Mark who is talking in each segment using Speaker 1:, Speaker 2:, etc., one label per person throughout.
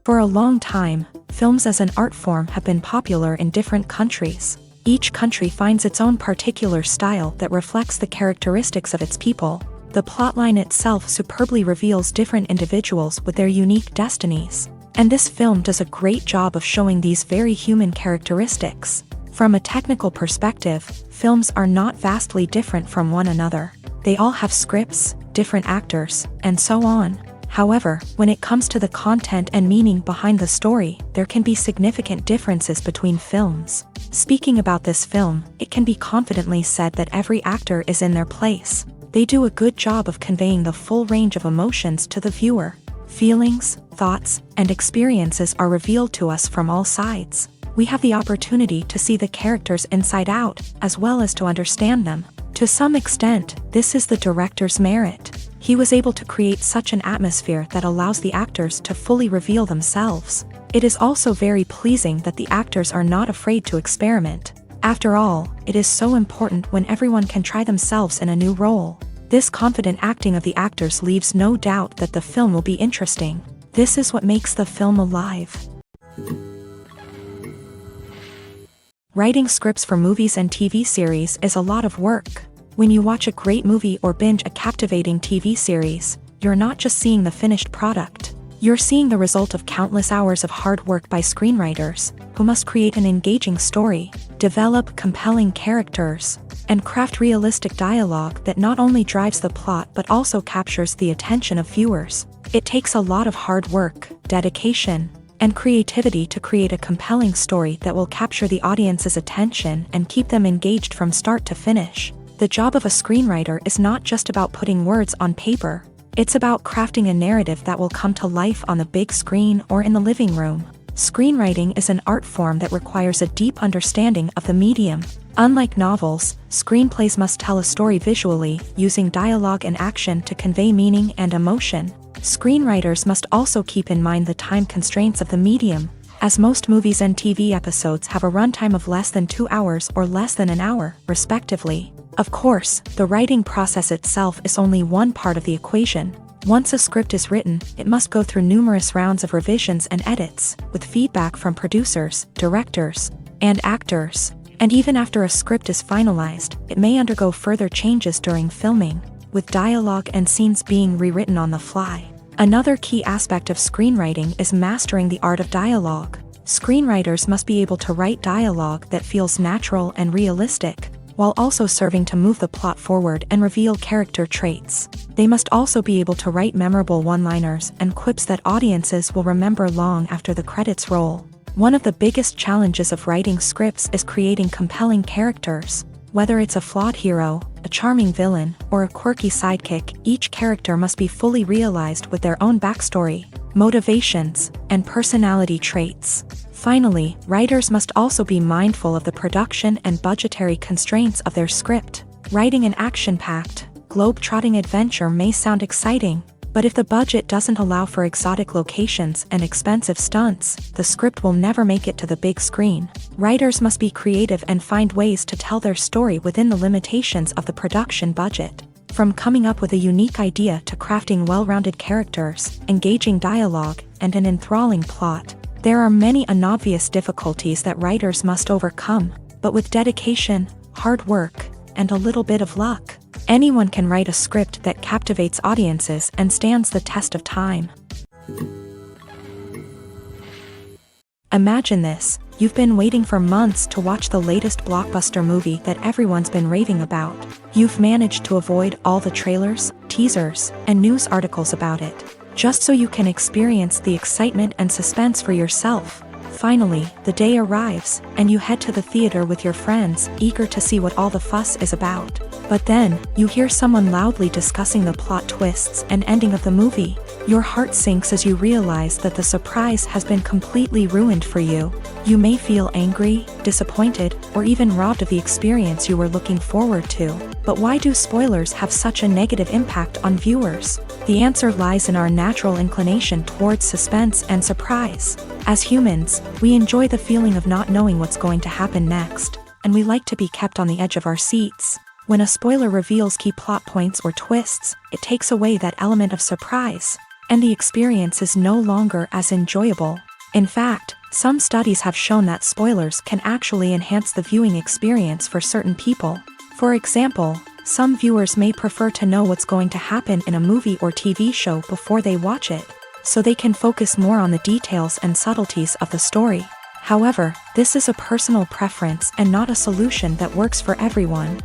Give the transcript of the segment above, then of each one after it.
Speaker 1: For a long time, films as an art form have been popular in different countries. Each country finds its own particular style that reflects the characteristics of its people. The plotline itself superbly reveals different individuals with their unique destinies. And this film does a great job of showing these very human characteristics. From a technical perspective, films are not vastly different from one another. They all have scripts, different actors, and so on. However, when it comes to the content and meaning behind the story, there can be significant differences between films. Speaking about this film, it can be confidently said that every actor is in their place. They do a good job of conveying the full range of emotions to the viewer. Feelings, thoughts, and experiences are revealed to us from all sides. We have the opportunity to see the characters inside out, as well as to understand them. To some extent, this is the director's merit. He was able to create such an atmosphere that allows the actors to fully reveal themselves. It is also very pleasing that the actors are not afraid to experiment. After all, it is so important when everyone can try themselves in a new role. This confident acting of the actors leaves no doubt that the film will be interesting. This is what makes the film alive. Writing scripts for movies and TV series is a lot of work. When you watch a great movie or binge a captivating TV series, you're not just seeing the finished product. You're seeing the result of countless hours of hard work by screenwriters, who must create an engaging story, develop compelling characters, and craft realistic dialogue that not only drives the plot but also captures the attention of viewers. It takes a lot of hard work, dedication, and creativity to create a compelling story that will capture the audience's attention and keep them engaged from start to finish. The job of a screenwriter is not just about putting words on paper. It's about crafting a narrative that will come to life on the big screen or in the living room. Screenwriting is an art form that requires a deep understanding of the medium. Unlike novels, screenplays must tell a story visually, using dialogue and action to convey meaning and emotion. Screenwriters must also keep in mind the time constraints of the medium, as most movies and TV episodes have a runtime of less than 2 hours or less than an hour, respectively. Of course, the writing process itself is only one part of the equation. Once a script is written, it must go through numerous rounds of revisions and edits, with feedback from producers, directors, and actors. And even after a script is finalized, it may undergo further changes during filming, with dialogue and scenes being rewritten on the fly. Another key aspect of screenwriting is mastering the art of dialogue. Screenwriters must be able to write dialogue that feels natural and realistic, while also serving to move the plot forward and reveal character traits. They must also be able to write memorable one-liners and quips that audiences will remember long after the credits roll. One of the biggest challenges of writing scripts is creating compelling characters. Whether it's a flawed hero, a charming villain, or a quirky sidekick, each character must be fully realized with their own backstory, motivations, and personality traits. Finally, writers must also be mindful of the production and budgetary constraints of their script. Writing an action-packed, globe-trotting adventure may sound exciting, but if the budget doesn't allow for exotic locations and expensive stunts, the script will never make it to the big screen. Writers must be creative and find ways to tell their story within the limitations of the production budget. From coming up with a unique idea to crafting well-rounded characters, engaging dialogue, and an enthralling plot, there are many unobvious difficulties that writers must overcome, but with dedication, hard work, and a little bit of luck, anyone can write a script that captivates audiences and stands the test of time. Imagine this: you've been waiting for months to watch the latest blockbuster movie that everyone's been raving about. You've managed to avoid all the trailers, teasers, and news articles about it, just so you can experience the excitement and suspense for yourself. Finally, the day arrives, and you head to the theater with your friends, eager to see what all the fuss is about. But then, you hear someone loudly discussing the plot twists and ending of the movie. Your heart sinks as you realize that the surprise has been completely ruined for you. You may feel angry, disappointed, or even robbed of the experience you were looking forward to. But why do spoilers have such a negative impact on viewers? The answer lies in our natural inclination towards suspense and surprise. As humans, we enjoy the feeling of not knowing what's going to happen next, and we like to be kept on the edge of our seats. When a spoiler reveals key plot points or twists, it takes away that element of surprise. and the experience is no longer as enjoyable. In fact, some studies have shown that spoilers can actually enhance the viewing experience for certain people. For example, some viewers may prefer to know what's going to happen in a movie or TV show before they watch it, so they can focus more on the details and subtleties of the story. However, this is a personal preference and not a solution that works for everyone.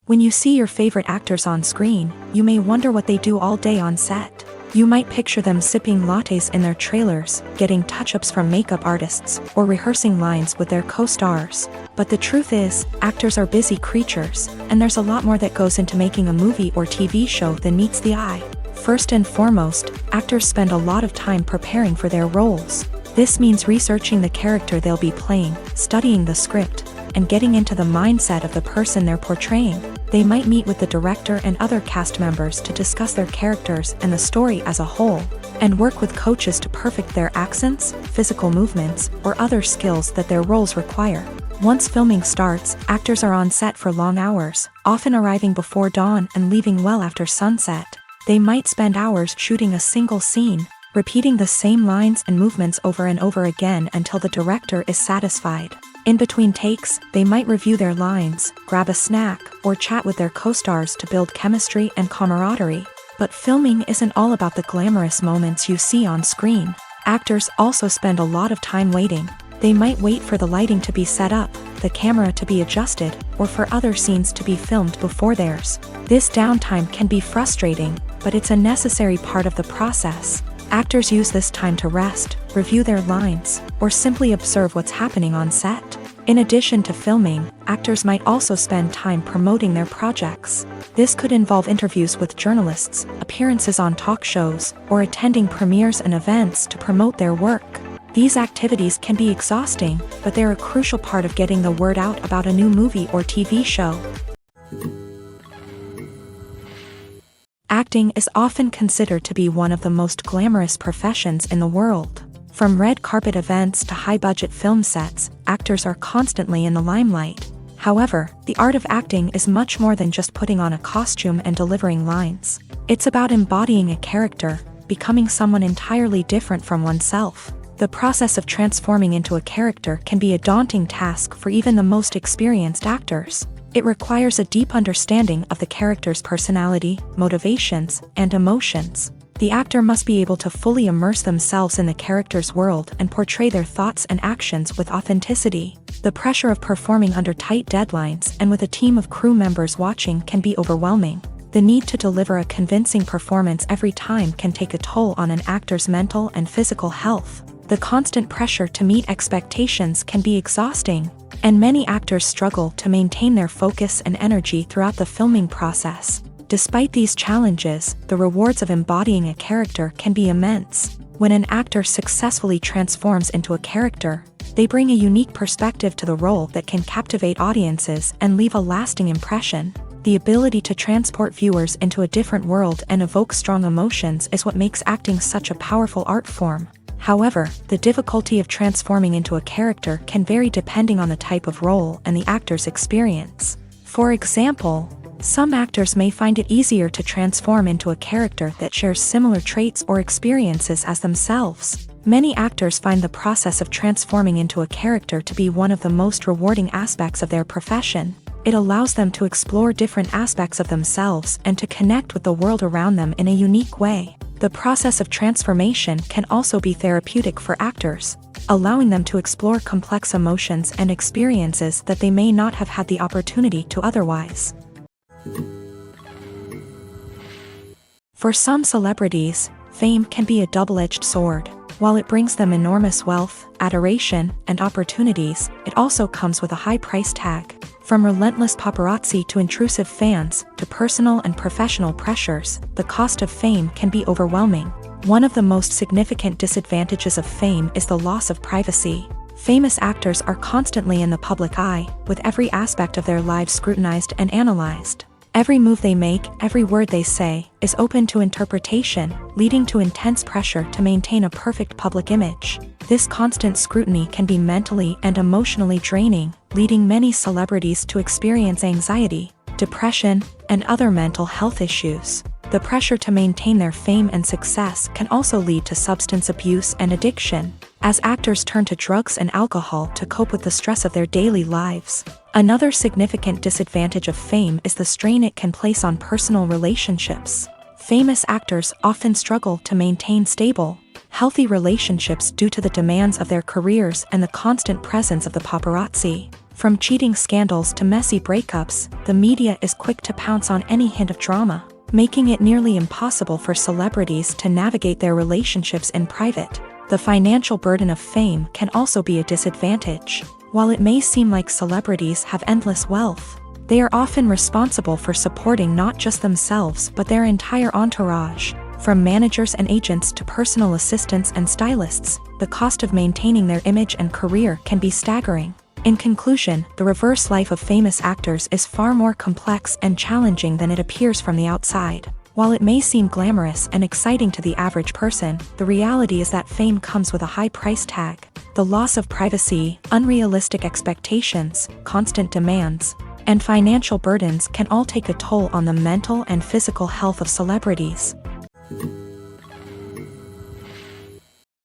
Speaker 1: When you see your favorite actors on screen, you may wonder what they do all day on set. You might picture them sipping lattes in their trailers, getting touch-ups from makeup artists, or rehearsing lines with their co-stars. But the truth is, actors are busy creatures, and there's a lot more that goes into making a movie or TV show than meets the eye. First and foremost, actors spend a lot of time preparing for their roles. This means researching the character they'll be playing, studying the script, and getting into the mindset of the person they're portraying. They might meet with the director and other cast members to discuss their characters and the story as a whole, and work with coaches to perfect their accents, physical movements, or other skills that their roles require. Once filming starts, actors are on set for long hours, often arriving before dawn and leaving well after sunset. They might spend hours shooting a single scene, repeating the same lines and movements over and over again until the director is satisfied. In between takes, they might review their lines, grab a snack, or chat with their co-stars to build chemistry and camaraderie. But filming isn't all about the glamorous moments you see on screen. Actors also spend a lot of time waiting. They might wait for the lighting to be set up, the camera to be adjusted, or for other scenes to be filmed before theirs. This downtime can be frustrating, but it's a necessary part of the process. Actors use this time to rest, review their lines, or simply observe what's happening on set. In addition to filming, actors might also spend time promoting their projects. This could involve interviews with journalists, appearances on talk shows, or attending premieres and events to promote their work. These activities can be exhausting, but they're a crucial part of getting the word out about a new movie or TV show. Acting is often considered to be one of the most glamorous professions in the world. From red carpet events to high-budget film sets, actors are constantly in the limelight. However, the art of acting is much more than just putting on a costume and delivering lines. It's about embodying a character, becoming someone entirely different from oneself. The process of transforming into a character can be a daunting task for even the most experienced actors. It requires a deep understanding of the character's personality, motivations, and emotions. The actor must be able to fully immerse themselves in the character's world and portray their thoughts and actions with authenticity. The pressure of performing under tight deadlines and with a team of crew members watching can be overwhelming. The need to deliver a convincing performance every time can take a toll on an actor's mental and physical health. The constant pressure to meet expectations can be exhausting, and many actors struggle to maintain their focus and energy throughout the filming process. Despite these challenges, the rewards of embodying a character can be immense. When an actor successfully transforms into a character, they bring a unique perspective to the role that can captivate audiences and leave a lasting impression. The ability to transport viewers into a different world and evoke strong emotions is what makes acting such a powerful art form. However, the difficulty of transforming into a character can vary depending on the type of role and the actor's experience. For example, some actors may find it easier to transform into a character that shares similar traits or experiences as themselves. Many actors find the process of transforming into a character to be one of the most rewarding aspects of their profession. It allows them to explore different aspects of themselves and to connect with the world around them in a unique way. The process of transformation can also be therapeutic for actors, allowing them to explore complex emotions and experiences that they may not have had the opportunity to otherwise. For some celebrities, fame can be a double-edged sword. While it brings them enormous wealth, adoration, and opportunities, it also comes with a high price tag. From relentless paparazzi to intrusive fans, to personal and professional pressures, the cost of fame can be overwhelming. One of the most significant disadvantages of fame is the loss of privacy. Famous actors are constantly in the public eye, with every aspect of their lives scrutinized and analyzed. Every move they make, every word they say, is open to interpretation, leading to intense pressure to maintain a perfect public image. This constant scrutiny can be mentally and emotionally draining, leading many celebrities to experience anxiety, depression, and other mental health issues. The pressure to maintain their fame and success can also lead to substance abuse and addiction, as actors turn to drugs and alcohol to cope with the stress of their daily lives. Another significant disadvantage of fame is the strain it can place on personal relationships. Famous actors often struggle to maintain stable, healthy relationships due to the demands of their careers and the constant presence of the paparazzi. From cheating scandals to messy breakups, the media is quick to pounce on any hint of drama, making it nearly impossible for celebrities to navigate their relationships in private. The financial burden of fame can also be a disadvantage. While it may seem like celebrities have endless wealth, they are often responsible for supporting not just themselves but their entire entourage. From managers and agents to personal assistants and stylists, the cost of maintaining their image and career can be staggering. In conclusion, the reverse life of famous actors is far more complex and challenging than it appears from the outside. While it may seem glamorous and exciting to the average person, the reality is that fame comes with a high price tag. The loss of privacy, unrealistic expectations, constant demands, and financial burdens can all take a toll on the mental and physical health of celebrities.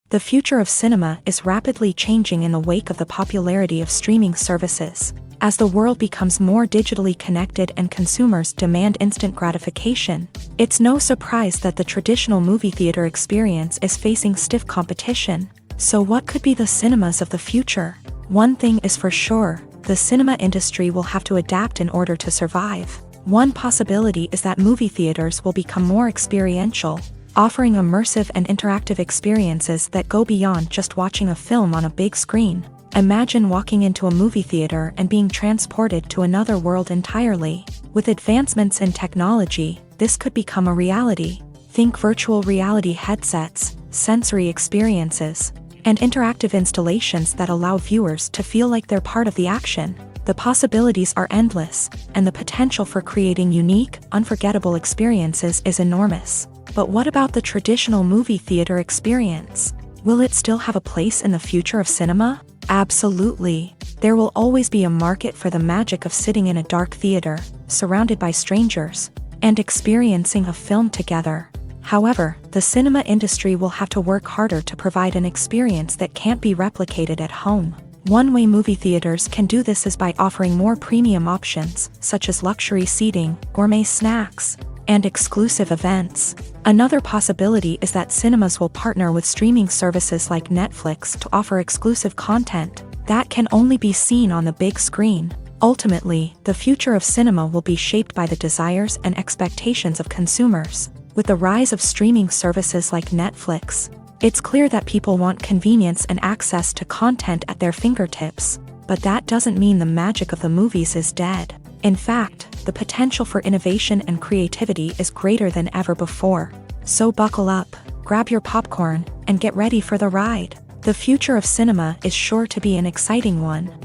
Speaker 1: The future of cinema is rapidly changing in the wake of the popularity of streaming services. As the world becomes more digitally connected and consumers demand instant gratification, it's no surprise that the traditional movie theater experience is facing stiff competition. So what could be the cinemas of the future? One thing is for sure, the cinema industry will have to adapt in order to survive. One possibility is that movie theaters will become more experiential, offering immersive and interactive experiences that go beyond just watching a film on a big screen. Imagine walking into a movie theater and being transported to another world entirely. With advancements in technology, this could become a reality. Think virtual reality headsets, sensory experiences, and interactive installations that allow viewers to feel like they're part of the action. The possibilities are endless, and the potential for creating unique, unforgettable experiences is enormous. But what about the traditional movie theater experience? Will it still have a place in the future of cinema? Absolutely. There will always be a market for the magic of sitting in a dark theater, surrounded by strangers, and experiencing a film together. However, the cinema industry will have to work harder to provide an experience that can't be replicated at home. One way movie theaters can do this is by offering more premium options, such as luxury seating, gourmet snacks, and exclusive events. Another possibility is that cinemas will partner with streaming services like Netflix to offer exclusive content that can only be seen on the big screen. Ultimately, the future of cinema will be shaped by the desires and expectations of consumers. With the rise of streaming services like Netflix, it's clear that people want convenience and access to content at their fingertips. But that doesn't mean the magic of the movies is dead. In fact, the potential for innovation and creativity is greater than ever before. So buckle up, grab your popcorn, and get ready for the ride. The future of cinema is sure to be an exciting one.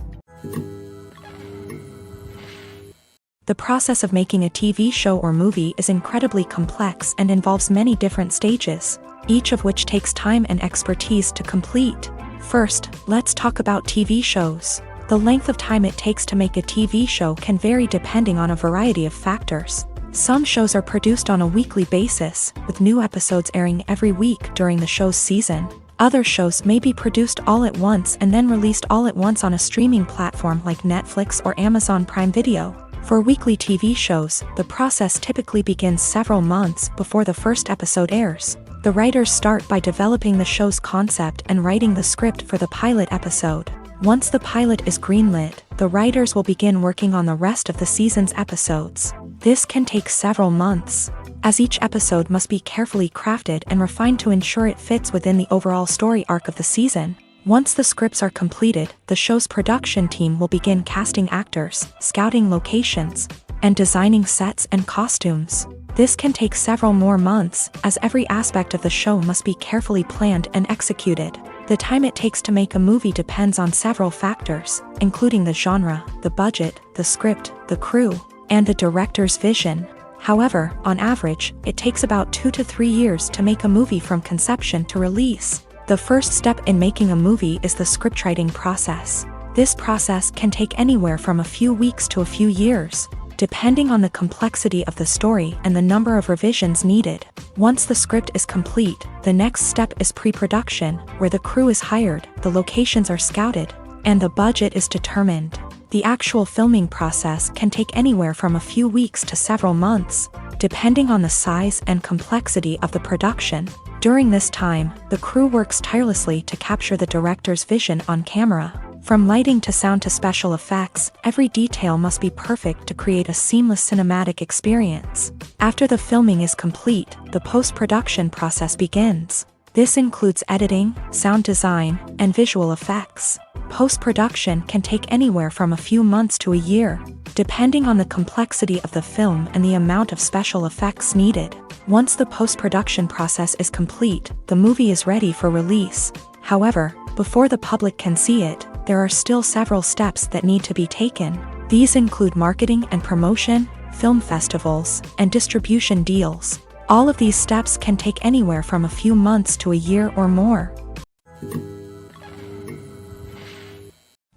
Speaker 1: The process of making a TV show or movie is incredibly complex and involves many different stages, each of which takes time and expertise to complete. First, let's talk about TV shows. The length of time it takes to make a TV show can vary depending on a variety of factors. Some shows are produced on a weekly basis, with new episodes airing every week during the show's season. Other shows may be produced all at once and then released all at once on a streaming platform like Netflix or Amazon Prime Video. For weekly TV shows, the process typically begins several months before the first episode airs. The writers start by developing the show's concept and writing the script for the pilot episode. Once the pilot is greenlit, the writers will begin working on the rest of the season's episodes. This can take several months, as each episode must be carefully crafted and refined to ensure it fits within the overall story arc of the season. Once the scripts are completed, the show's production team will begin casting actors, scouting locations, and designing sets and costumes. This can take several more months, as every aspect of the show must be carefully planned and executed. The time it takes to make a movie depends on several factors, including the genre, the budget, the script, the crew, and the director's vision. However, on average, it takes about 2 to 3 years to make a movie from conception to release. The first step in making a movie is the scriptwriting process. This process can take anywhere from a few weeks to a few years. depending on the complexity of the story and the number of revisions needed. Once the script is complete, the next step is pre-production, where the crew is hired, the locations are scouted, and the budget is determined. The actual filming process can take anywhere from a few weeks to several months, depending on the size and complexity of the production. During this time, the crew works tirelessly to capture the director's vision on camera. From lighting to sound to special effects, every detail must be perfect to create a seamless cinematic experience. After the filming is complete, the post-production process begins. This includes editing, sound design, and visual effects. Post-production can take anywhere from a few months to a year, depending on the complexity of the film and the amount of special effects needed. Once the post-production process is complete, the movie is ready for release. However, before the public can see it, there are still several steps that need to be taken. These include marketing and promotion, film festivals, and distribution deals. All of these steps can take anywhere from a few months to a year or more.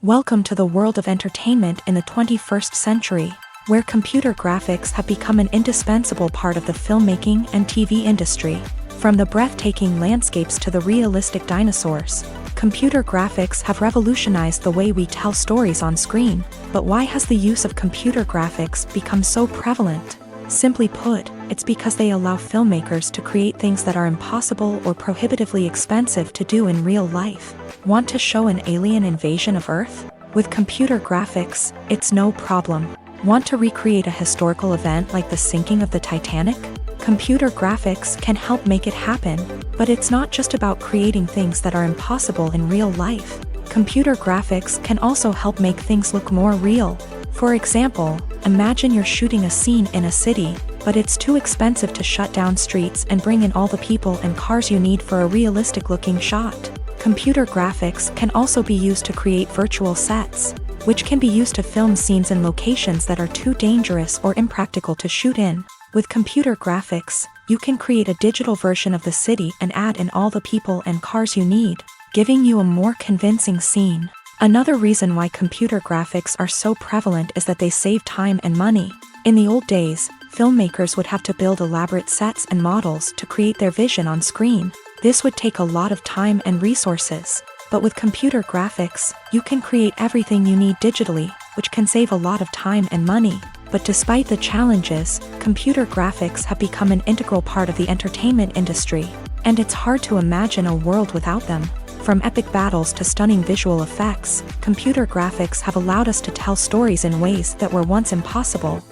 Speaker 1: Welcome to the world of entertainment in the 21st century, where computer graphics have become an indispensable part of the filmmaking and TV industry. From the breathtaking landscapes to the realistic dinosaurs, computer graphics have revolutionized the way we tell stories on screen. But why has the use of computer graphics become so prevalent? Simply put, it's because they allow filmmakers to create things that are impossible or prohibitively expensive to do in real life. Want to show an alien invasion of Earth? With computer graphics, it's no problem. Want to recreate a historical event like the sinking of the Titanic? Computer graphics can help make it happen, but it's not just about creating things that are impossible in real life. Computer graphics can also help make things look more real. For example, imagine you're shooting a scene in a city, but it's too expensive to shut down streets and bring in all the people and cars you need for a realistic-looking shot. Computer graphics can also be used to create virtual sets, which can be used to film scenes in locations that are too dangerous or impractical to shoot in. With computer graphics, you can create a digital version of the city and add in all the people and cars you need, giving you a more convincing scene. Another reason why computer graphics are so prevalent is that they save time and money. In the old days, filmmakers would have to build elaborate sets and models to create their vision on screen. This would take a lot of time and resources. But with computer graphics, you can create everything you need digitally, which can save a lot of time and money. But despite the challenges, computer graphics have become an integral part of the entertainment industry, and it's hard to imagine a world without them. From epic battles to stunning visual effects, computer graphics have allowed us to tell stories in ways that were once impossible.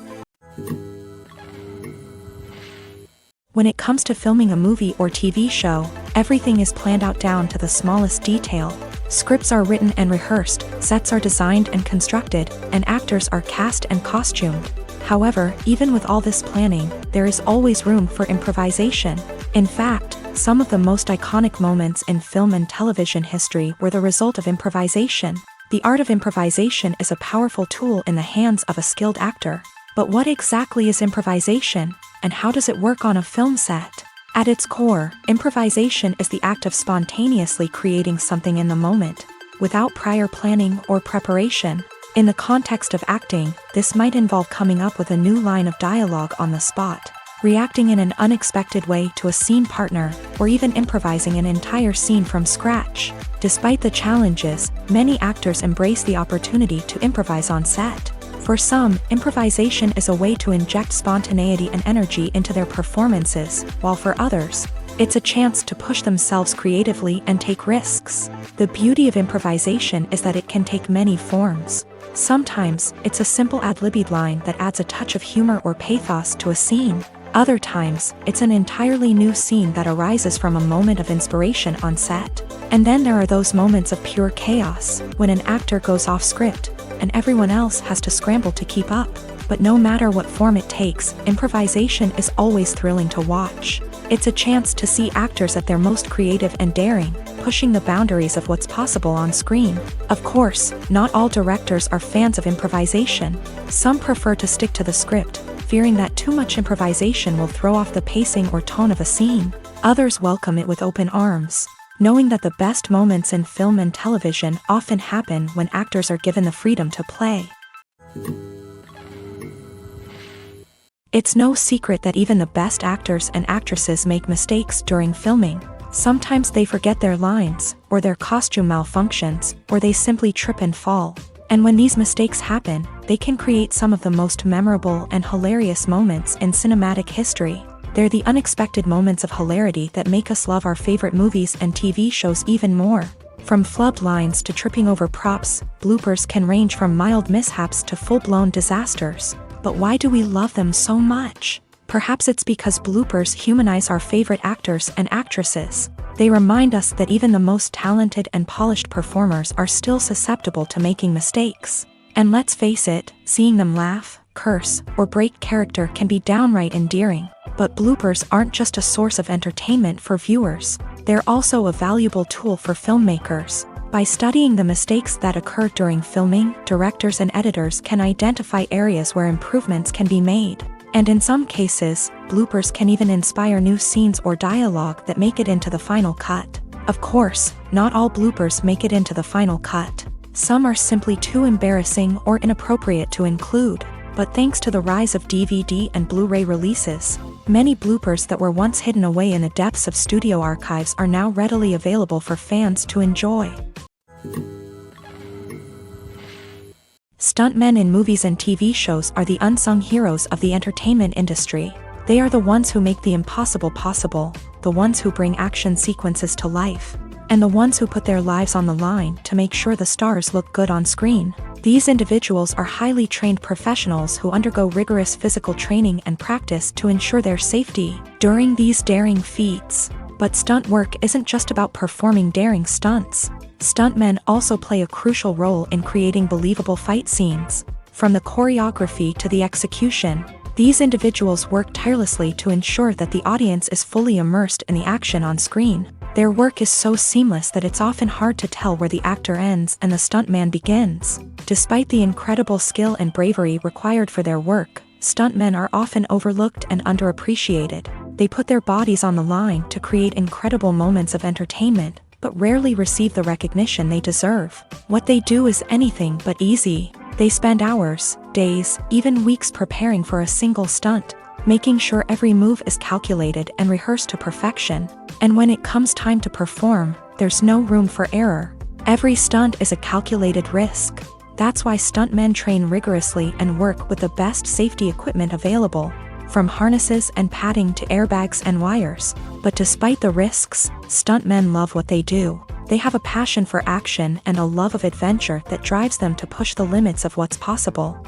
Speaker 1: When it comes to filming a movie or TV show, everything is planned out down to the smallest detail. Scripts are written and rehearsed, sets are designed and constructed, and actors are cast and costumed. However, even with all this planning, there is always room for improvisation. In fact, some of the most iconic moments in film and television history were the result of improvisation. The art of improvisation is a powerful tool in the hands of a skilled actor. But what exactly is improvisation, and how does it work on a film set? At its core, improvisation is the act of spontaneously creating something in the moment, without prior planning or preparation. In the context of acting, this might involve coming up with a new line of dialogue on the spot, reacting in an unexpected way to a scene partner, or even improvising an entire scene from scratch. Despite the challenges, many actors embrace the opportunity to improvise on set. For some, improvisation is a way to inject spontaneity and energy into their performances, while for others, it's a chance to push themselves creatively and take risks. The beauty of improvisation is that it can take many forms. Sometimes, it's a simple ad-libbed line that adds a touch of humor or pathos to a scene. Other times, it's an entirely new scene that arises from a moment of inspiration on set. And then there are those moments of pure chaos, when an actor goes off script, and everyone else has to scramble to keep up. But no matter what form it takes, improvisation is always thrilling to watch. It's a chance to see actors at their most creative and daring, pushing the boundaries of what's possible on screen. Of course, not all directors are fans of improvisation. Some prefer to stick to the script, fearing that too much improvisation will throw off the pacing or tone of a scene. Others welcome it with open arms, knowing that the best moments in film and television often happen when actors are given the freedom to play. It's no secret that even the best actors and actresses make mistakes during filming. Sometimes they forget their lines, or their costume malfunctions, or they simply trip and fall. And when these mistakes happen, they can create some of the most memorable and hilarious moments in cinematic history. They're the unexpected moments of hilarity that make us love our favorite movies and TV shows even more. From flubbed lines to tripping over props, bloopers can range from mild mishaps to full-blown disasters. But why do we love them so much? Perhaps it's because bloopers humanize our favorite actors and actresses. They remind us that even the most talented and polished performers are still susceptible to making mistakes. And let's face it, seeing them laugh, curse, or break character can be downright endearing. But bloopers aren't just a source of entertainment for viewers. They're also a valuable tool for filmmakers. By studying the mistakes that occur during filming, directors and editors can identify areas where improvements can be made. And in some cases, bloopers can even inspire new scenes or dialogue that make it into the final cut. Of course, not all bloopers make it into the final cut. Some are simply too embarrassing or inappropriate to include. But thanks to the rise of DVD and Blu-ray releases, many bloopers that were once hidden away in the depths of studio archives are now readily available for fans to enjoy. Stuntmen in movies and TV shows are the unsung heroes of the entertainment industry. They are the ones who make the impossible possible, the ones who bring action sequences to life, and the ones who put their lives on the line to make sure the stars look good on screen. These individuals are highly trained professionals who undergo rigorous physical training and practice to ensure their safety during these daring feats. But stunt work isn't just about performing daring stunts. Stuntmen also play a crucial role in creating believable fight scenes. From the choreography to the execution, these individuals work tirelessly to ensure that the audience is fully immersed in the action on screen. Their work is so seamless that it's often hard to tell where the actor ends and the stuntman begins. Despite the incredible skill and bravery required for their work, stuntmen are often overlooked and underappreciated. They put their bodies on the line to create incredible moments of entertainment, but rarely receive the recognition they deserve. What they do is anything but easy. They spend hours, days, even weeks preparing for a single stunt, making sure every move is calculated and rehearsed to perfection. And when it comes time to perform, there's no room for error. Every stunt is a calculated risk. That's why stuntmen train rigorously and work with the best safety equipment available, from harnesses and padding to airbags and wires. But despite the risks, stuntmen love what they do. They have a passion for action and a love of adventure that drives them to push the limits of what's possible.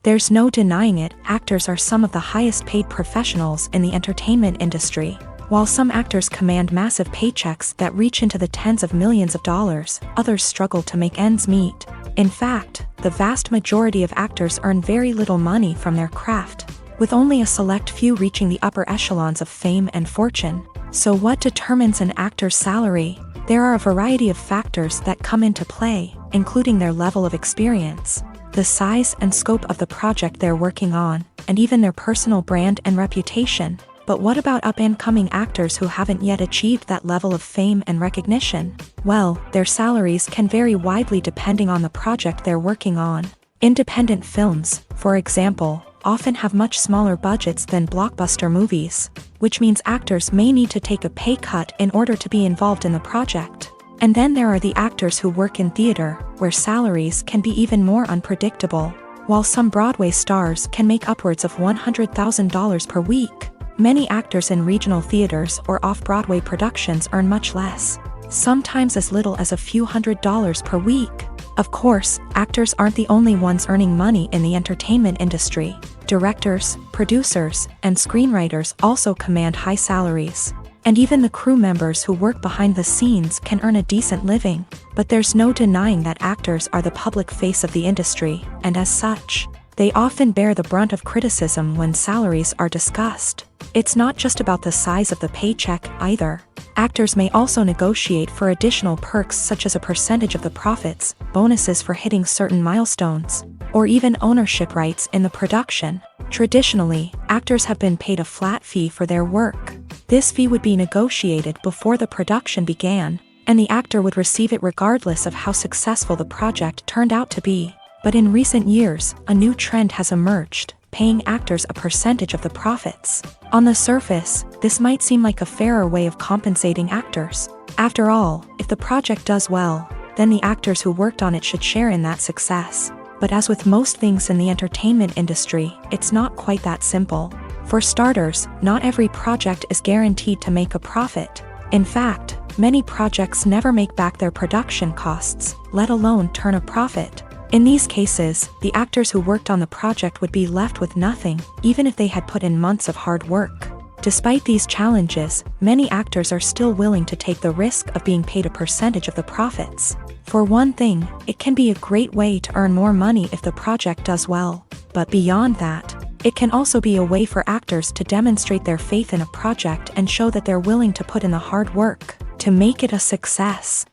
Speaker 1: There's no denying it, actors are some of the highest paid professionals in the entertainment industry. While some actors command massive paychecks that reach into the tens of millions of dollars, others struggle to make ends meet. In fact, the vast majority of actors earn very little money from their craft, with only a select few reaching the upper echelons of fame and fortune. So what determines an actor's salary? There are a variety of factors that come into play, including their level of experience, the size and scope of the project they're working on, and even their personal brand and reputation. But what about up-and-coming actors who haven't yet achieved that level of fame and recognition? Well, their salaries can vary widely depending on the project they're working on. Independent films, for example, often have much smaller budgets than blockbuster movies, which means actors may need to take a pay cut in order to be involved in the project. And then there are the actors who work in theater, where salaries can be even more unpredictable. While some Broadway stars can make upwards of $100,000 per week, many actors in regional theaters or off-Broadway productions earn much less, sometimes as little as a few $100s per week. Of course, actors aren't the only ones earning money in the entertainment industry. Directors, producers, and screenwriters also command high salaries. And even the crew members who work behind the scenes can earn a decent living. But there's no denying that actors are the public face of the industry, and as such, they often bear the brunt of criticism when salaries are discussed. It's not just about the size of the paycheck either. Actors may also negotiate for additional perks such as a percentage of the profits, bonuses for hitting certain milestones, or even ownership rights in the production. Traditionally, actors have been paid a flat fee for their work. This fee would be negotiated before the production began, and the actor would receive it regardless of how successful the project turned out to be. But in recent years, a new trend has emerged, paying actors a percentage of the profits. On the surface, this might seem like a fairer way of compensating actors. After all, if the project does well, then the actors who worked on it should share in that success. But as with most things in the entertainment industry, it's not quite that simple. For starters, not every project is guaranteed to make a profit. In fact, many projects never make back their production costs, let alone turn a profit. In these cases, the actors who worked on the project would be left with nothing, even if they had put in months of hard work. Despite these challenges, many actors are still willing to take the risk of being paid a percentage of the profits. For one thing, it can be a great way to earn more money if the project does well. But beyond that, it can also be a way for actors to demonstrate their faith in a project and show that they're willing to put in the hard work to make it a success.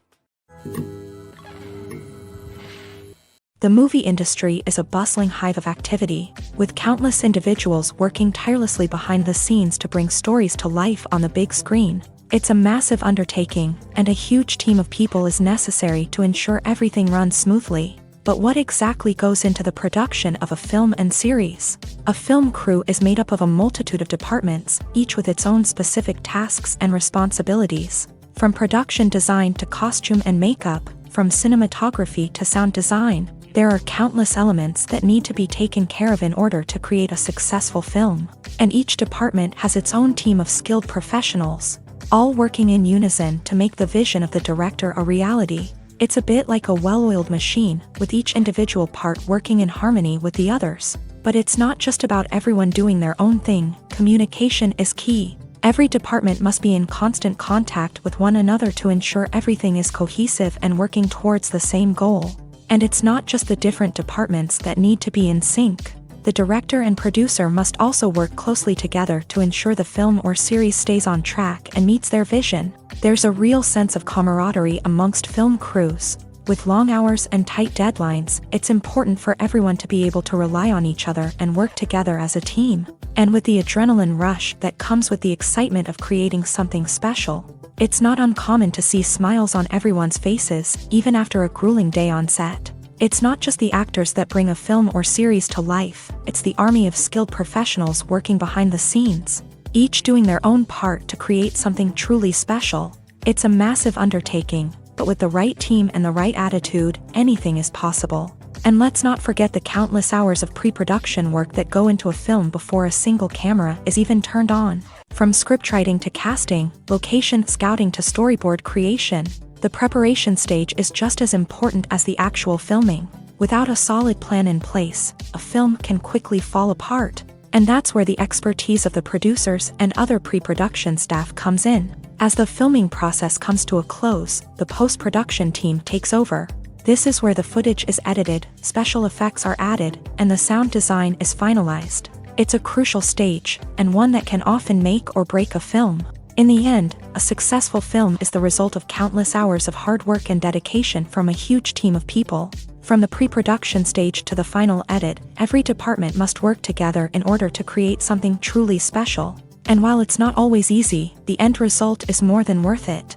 Speaker 1: The movie industry is a bustling hive of activity, with countless individuals working tirelessly behind the scenes to bring stories to life on the big screen. It's a massive undertaking, and a huge team of people is necessary to ensure everything runs smoothly. But what exactly goes into the production of a film and series? A film crew is made up of a multitude of departments, each with its own specific tasks and responsibilities. From production design to costume and makeup, from cinematography to sound design, there are countless elements that need to be taken care of in order to create a successful film. And each department has its own team of skilled professionals, all working in unison to make the vision of the director a reality. It's a bit like a well-oiled machine, with each individual part working in harmony with the others. But it's not just about everyone doing their own thing. Communication is key. Every department must be in constant contact with one another to ensure everything is cohesive and working towards the same goal. And it's not just the different departments that need to be in sync. The director and producer must also work closely together to ensure the film or series stays on track and meets their vision. There's a real sense of camaraderie amongst film crews. With long hours and tight deadlines, it's important for everyone to be able to rely on each other and work together as a team. And with the adrenaline rush that comes with the excitement of creating something special, it's not uncommon to see smiles on everyone's faces, even after a grueling day on set. It's not just the actors that bring a film or series to life, it's the army of skilled professionals working behind the scenes, each doing their own part to create something truly special. It's a massive undertaking, but with the right team and the right attitude, anything is possible. And let's not forget the countless hours of pre-production work that go into a film before a single camera is even turned on. From scriptwriting to casting, location scouting to storyboard creation, the preparation stage is just as important as the actual filming. Without a solid plan in place, a film can quickly fall apart. And that's where the expertise of the producers and other pre-production staff comes in. As the filming process comes to a close, the post-production team takes over. This is where the footage is edited, special effects are added, and the sound design is finalized. It's a crucial stage, and one that can often make or break a film. In the end, a successful film is the result of countless hours of hard work and dedication from a huge team of people. From the pre-production stage to the final edit, every department must work together in order to create something truly special. And while it's not always easy, the end result is more than worth it.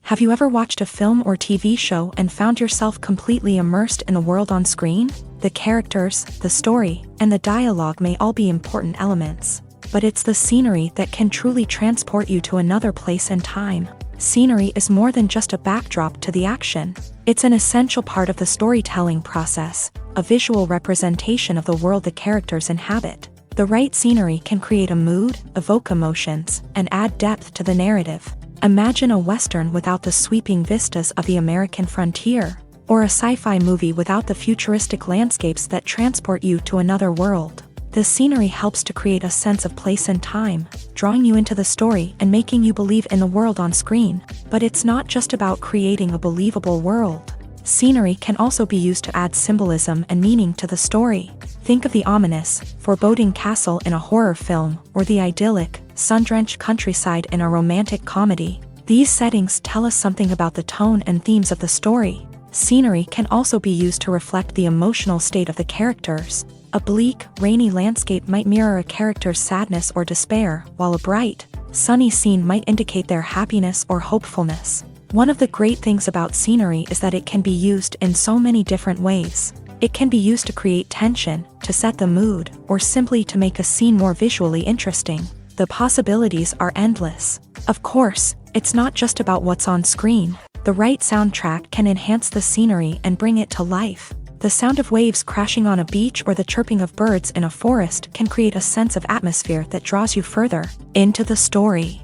Speaker 1: Have you ever watched a film or TV show and found yourself completely immersed in the world on screen? The characters, the story, and the dialogue may all be important elements, but it's the scenery that can truly transport you to another place and time. Scenery is more than just a backdrop to the action. It's an essential part of the storytelling process, a visual representation of the world the characters inhabit. The right scenery can create a mood, evoke emotions, and add depth to the narrative. Imagine a Western without the sweeping vistas of the American frontier, or a sci-fi movie without the futuristic landscapes that transport you to another world. The scenery helps to create a sense of place and time, drawing you into the story and making you believe in the world on screen. But it's not just about creating a believable world. Scenery can also be used to add symbolism and meaning to the story. Think of the ominous, foreboding castle in a horror film, or the idyllic, sun-drenched countryside in a romantic comedy. These settings tell us something about the tone and themes of the story. Scenery can also be used to reflect the emotional state of the characters. A bleak, rainy landscape might mirror a character's sadness or despair, while a bright, sunny scene might indicate their happiness or hopefulness. One of the great things about scenery is that it can be used in so many different ways. It can be used to create tension, to set the mood, or simply to make a scene more visually interesting. The possibilities are endless. Of course, it's not just about what's on screen. The right soundtrack can enhance the scenery and bring it to life. The sound of waves crashing on a beach or the chirping of birds in a forest can create a sense of atmosphere that draws you further into the story.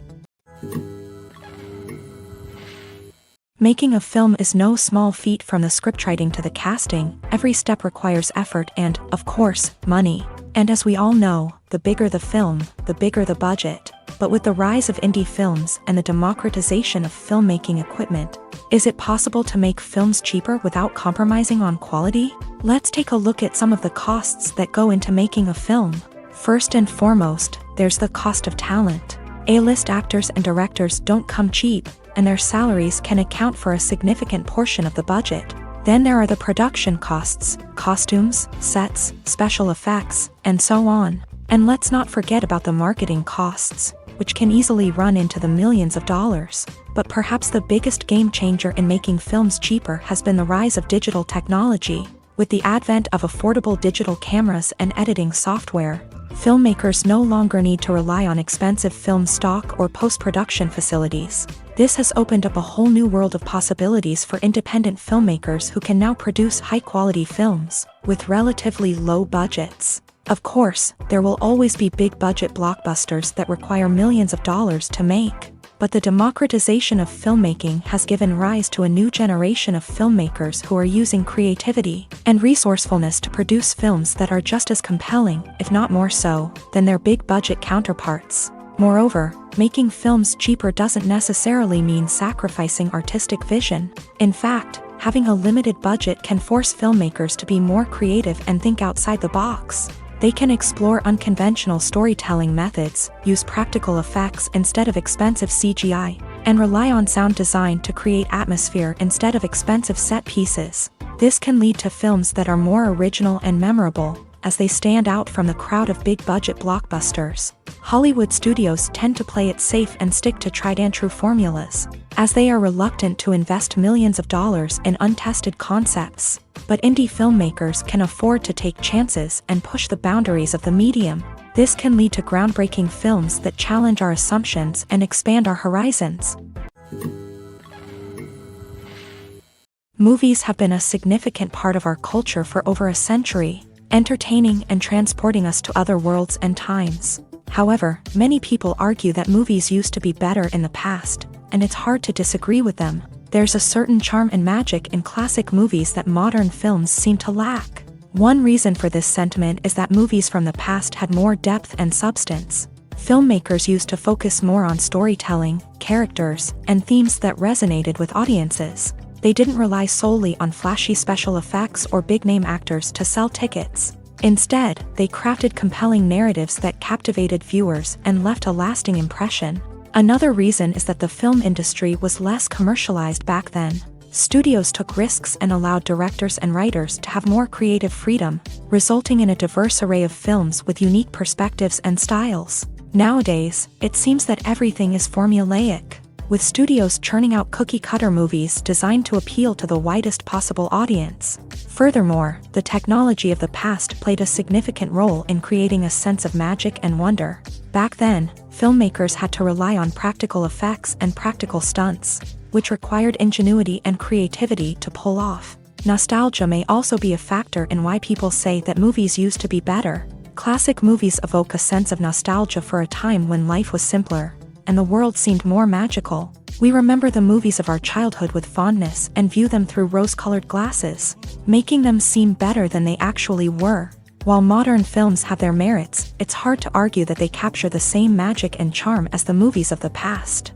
Speaker 1: Making a film is no small feat. From the scriptwriting to the casting, every step requires effort and, of course, money. And as we all know, the bigger the film, the bigger the budget. But with the rise of indie films and the democratization of filmmaking equipment, is it possible to make films cheaper without compromising on quality? Let's take a look at some of the costs that go into making a film. First and foremost, there's the cost of talent. A-list actors and directors don't come cheap, and their salaries can account for a significant portion of the budget. Then there are the production costs, costumes, sets, special effects, and so on. And let's not forget about the marketing costs, which can easily run into the millions of dollars. But perhaps the biggest game changer in making films cheaper has been the rise of digital technology. With the advent of affordable digital cameras and editing software, filmmakers no longer need to rely on expensive film stock or post-production facilities. This has opened up a whole new world of possibilities for independent filmmakers who can now produce high-quality films with relatively low budgets. Of course, there will always be big-budget blockbusters that require millions of dollars to make. But the democratization of filmmaking has given rise to a new generation of filmmakers who are using creativity and resourcefulness to produce films that are just as compelling, if not more so, than their big-budget counterparts. Moreover, making films cheaper doesn't necessarily mean sacrificing artistic vision. In fact, having a limited budget can force filmmakers to be more creative and think outside the box. They can explore unconventional storytelling methods, use practical effects instead of expensive CGI, and rely on sound design to create atmosphere instead of expensive set pieces. This can lead to films that are more original and memorable, as they stand out from the crowd of big-budget blockbusters. Hollywood studios tend to play it safe and stick to tried-and-true formulas, as they are reluctant to invest millions of dollars in untested concepts. But indie filmmakers can afford to take chances and push the boundaries of the medium. This can lead to groundbreaking films that challenge our assumptions and expand our horizons. Movies have been a significant part of our culture for over a century, entertaining and transporting us to other worlds and times. However, many people argue that movies used to be better in the past, and it's hard to disagree with them. There's a certain charm and magic in classic movies that modern films seem to lack. One reason for this sentiment is that movies from the past had more depth and substance. Filmmakers used to focus more on storytelling, characters, and themes that resonated with audiences. They didn't rely solely on flashy special effects or big-name actors to sell tickets. Instead, they crafted compelling narratives that captivated viewers and left a lasting impression. Another reason is that the film industry was less commercialized back then. Studios took risks and allowed directors and writers to have more creative freedom, resulting in a diverse array of films with unique perspectives and styles. Nowadays, it seems that everything is formulaic, with studios churning out cookie-cutter movies designed to appeal to the widest possible audience. Furthermore, the technology of the past played a significant role in creating a sense of magic and wonder. Back then, filmmakers had to rely on practical effects and practical stunts, which required ingenuity and creativity to pull off. Nostalgia may also be a factor in why people say that movies used to be better. Classic movies evoke a sense of nostalgia for a time when life was simpler, and the world seemed more magical. We remember the movies of our childhood with fondness and view them through rose-colored glasses, making them seem better than they actually were. While modern films have their merits, it's hard to argue that they capture the same magic and charm as the movies of the past.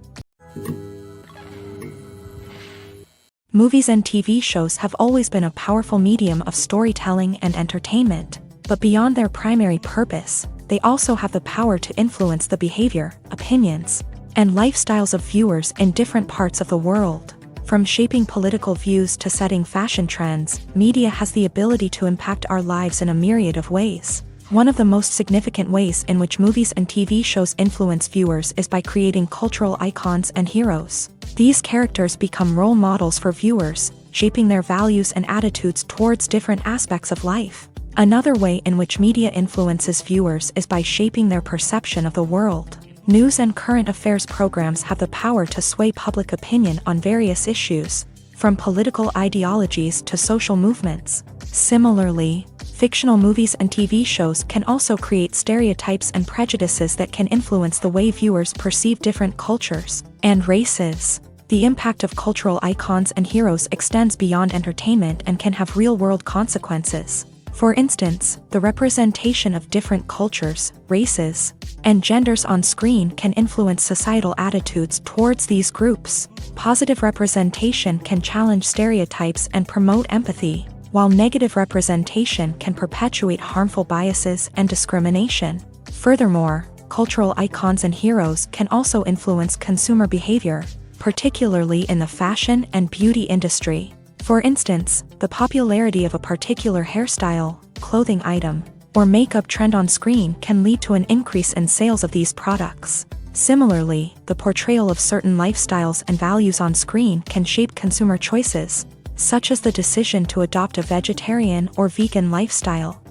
Speaker 1: Movies and TV shows have always been a powerful medium of storytelling and entertainment, but beyond their primary purpose, they also have the power to influence the behavior, opinions, and lifestyles of viewers in different parts of the world. From shaping political views to setting fashion trends, media has the ability to impact our lives in a myriad of ways. One of the most significant ways in which movies and TV shows influence viewers is by creating cultural icons and heroes. These characters become role models for viewers, shaping their values and attitudes towards different aspects of life. Another way in which media influences viewers is by shaping their perception of the world. News and current affairs programs have the power to sway public opinion on various issues, from political ideologies to social movements. Similarly, fictional movies and TV shows can also create stereotypes and prejudices that can influence the way viewers perceive different cultures and races. The impact of cultural icons and heroes extends beyond entertainment and can have real-world consequences. For instance, the representation of different cultures, races, and genders on screen can influence societal attitudes towards these groups. Positive representation can challenge stereotypes and promote empathy, while negative representation can perpetuate harmful biases and discrimination. Furthermore, cultural icons and heroes can also influence consumer behavior, particularly in the fashion and beauty industry. For instance, the popularity of a particular hairstyle, clothing item, or makeup trend on screen can lead to an increase in sales of these products. Similarly, the portrayal of certain lifestyles and values on screen can shape consumer choices, such as the decision to adopt a vegetarian or vegan lifestyle.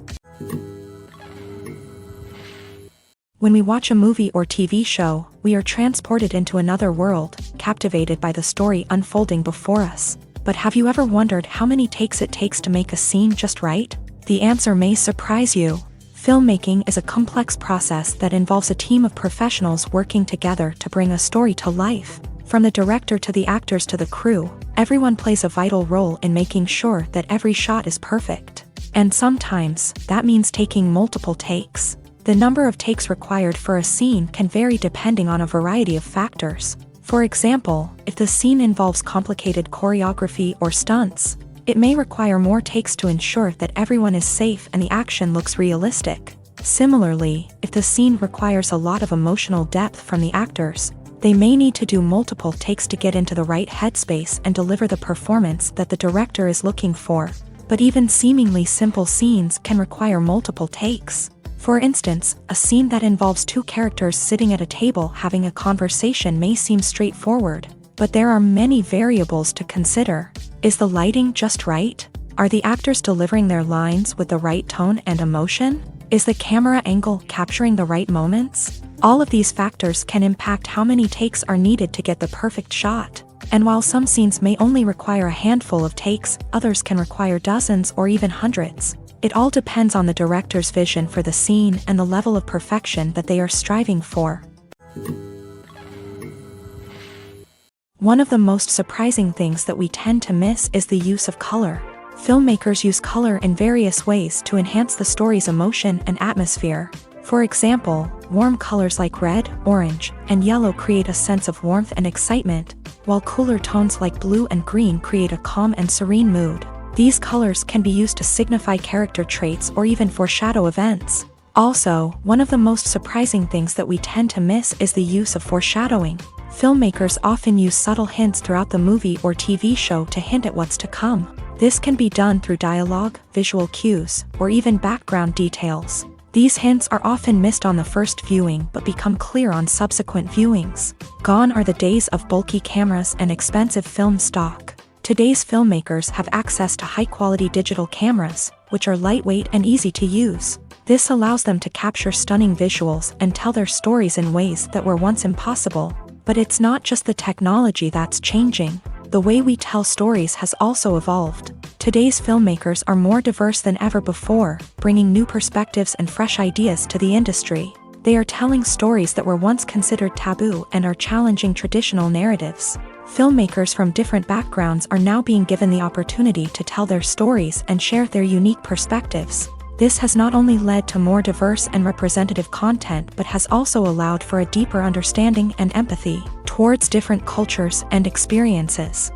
Speaker 1: When we watch a movie or TV show, we are transported into another world, captivated by the story unfolding before us. But have you ever wondered how many takes it takes to make a scene just right? The answer may surprise you. Filmmaking is a complex process that involves a team of professionals working together to bring a story to life. From the director to the actors to the crew, everyone plays a vital role in making sure that every shot is perfect. And sometimes, that means taking multiple takes. The number of takes required for a scene can vary depending on a variety of factors. For example, if the scene involves complicated choreography or stunts, it may require more takes to ensure that everyone is safe and the action looks realistic. Similarly, if the scene requires a lot of emotional depth from the actors, they may need to do multiple takes to get into the right headspace and deliver the performance that the director is looking for. But even seemingly simple scenes can require multiple takes. For instance, a scene that involves two characters sitting at a table having a conversation may seem straightforward, but there are many variables to consider. Is the lighting just right? Are the actors delivering their lines with the right tone and emotion? Is the camera angle capturing the right moments? All of these factors can impact how many takes are needed to get the perfect shot. And while some scenes may only require a handful of takes, others can require dozens or even hundreds. It all depends on the director's vision for the scene and the level of perfection that they are striving for. One of the most surprising things that we tend to miss is the use of color. Filmmakers use color in various ways to enhance the story's emotion and atmosphere. For example, warm colors like red, orange, and yellow create a sense of warmth and excitement, while cooler tones like blue and green create a calm and serene mood. These colors can be used to signify character traits or even foreshadow events. Also, one of the most surprising things that we tend to miss is the use of foreshadowing. Filmmakers often use subtle hints throughout the movie or TV show to hint at what's to come. This can be done through dialogue, visual cues, or even background details. These hints are often missed on the first viewing but become clear on subsequent viewings. Gone are the days of bulky cameras and expensive film stock. Today's filmmakers have access to high-quality digital cameras, which are lightweight and easy to use. This allows them to capture stunning visuals and tell their stories in ways that were once impossible. But it's not just the technology that's changing. The way we tell stories has also evolved. Today's filmmakers are more diverse than ever before, bringing new perspectives and fresh ideas to the industry. They are telling stories that were once considered taboo and are challenging traditional narratives. Filmmakers from different backgrounds are now being given the opportunity to tell their stories and share their unique perspectives. This has not only led to more diverse and representative content but has also allowed for a deeper understanding and empathy towards different cultures and experiences.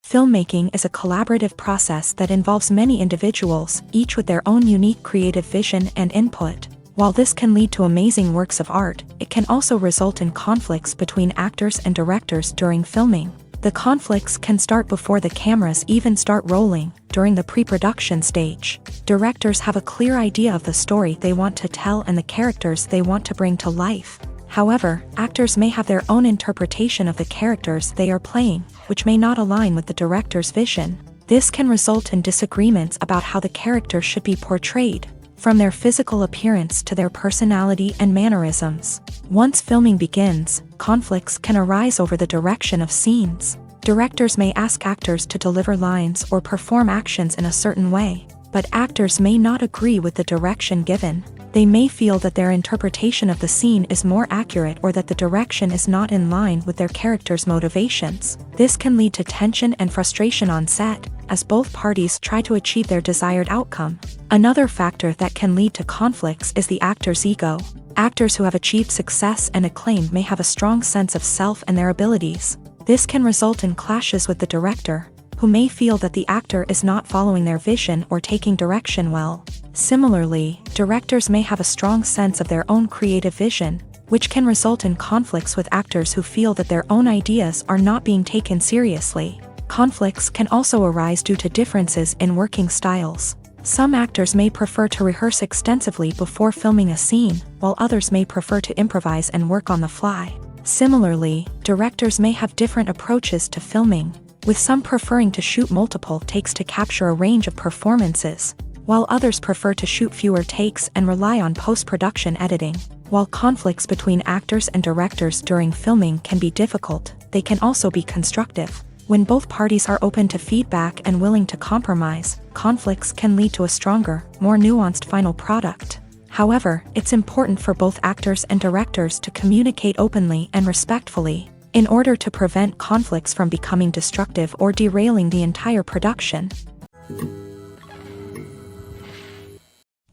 Speaker 1: Filmmaking is a collaborative process that involves many individuals, each with their own unique creative vision and input. While this can lead to amazing works of art, it can also result in conflicts between actors and directors during filming. The conflicts can start before the cameras even start rolling, during the pre-production stage. Directors have a clear idea of the story they want to tell and the characters they want to bring to life. However, actors may have their own interpretation of the characters they are playing, which may not align with the director's vision. This can result in disagreements about how the character should be portrayed, from their physical appearance to their personality and mannerisms. Once filming begins, conflicts can arise over the direction of scenes. Directors may ask actors to deliver lines or perform actions in a certain way, but actors may not agree with the direction given. They may feel that their interpretation of the scene is more accurate or that the direction is not in line with their character's motivations. This can lead to tension and frustration on set, as both parties try to achieve their desired outcome. Another factor that can lead to conflicts is the actor's ego. Actors who have achieved success and acclaim may have a strong sense of self and their abilities. This can result in clashes with the director, who may feel that the actor is not following their vision or taking direction well. Similarly, directors may have a strong sense of their own creative vision, which can result in conflicts with actors who feel that their own ideas are not being taken seriously. Conflicts can also arise due to differences in working styles. Some actors may prefer to rehearse extensively before filming a scene, while others may prefer to improvise and work on the fly. Similarly, directors may have different approaches to filming, with some preferring to shoot multiple takes to capture a range of performances, while others prefer to shoot fewer takes and rely on post-production editing. While conflicts between actors and directors during filming can be difficult, they can also be constructive. When both parties are open to feedback and willing to compromise, conflicts can lead to a stronger, more nuanced final product. However, it's important for both actors and directors to communicate openly and respectfully, in order to prevent conflicts from becoming destructive or derailing the entire production.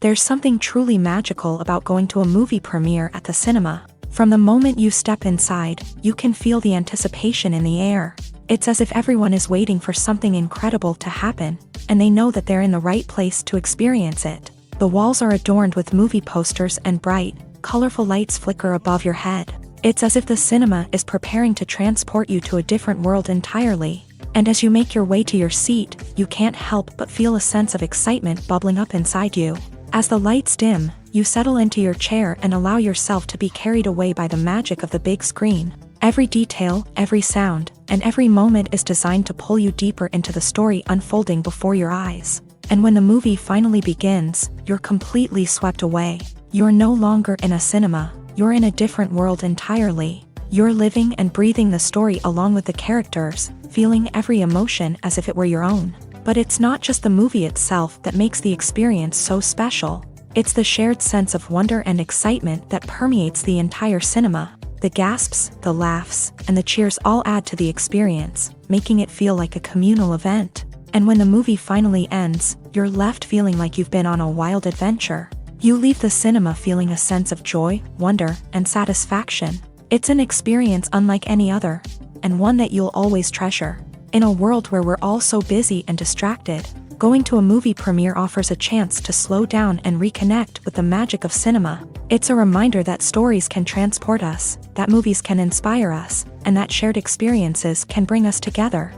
Speaker 1: There's something truly magical about going to a movie premiere at the cinema. From the moment you step inside, you can feel the anticipation in the air. It's as if everyone is waiting for something incredible to happen, and they know that they're in the right place to experience it. The walls are adorned with movie posters and bright, colorful lights flicker above your head. It's as if the cinema is preparing to transport you to a different world entirely. And as you make your way to your seat, you can't help but feel a sense of excitement bubbling up inside you. As the lights dim, you settle into your chair and allow yourself to be carried away by the magic of the big screen. Every detail, every sound, and every moment is designed to pull you deeper into the story unfolding before your eyes. And when the movie finally begins, you're completely swept away. You're no longer in a cinema, you're in a different world entirely. You're living and breathing the story along with the characters, feeling every emotion as if it were your own. But it's not just the movie itself that makes the experience so special. It's the shared sense of wonder and excitement that permeates the entire cinema. The gasps, the laughs, and the cheers all add to the experience, making it feel like a communal event. And when the movie finally ends, you're left feeling like you've been on a wild adventure. You leave the cinema feeling a sense of joy, wonder, and satisfaction. It's an experience unlike any other, and one that you'll always treasure. In a world where we're all so busy and distracted, going to a movie premiere offers a chance to slow down and reconnect with the magic of cinema. It's a reminder that stories can transport us, that movies can inspire us, and that shared experiences can bring us together.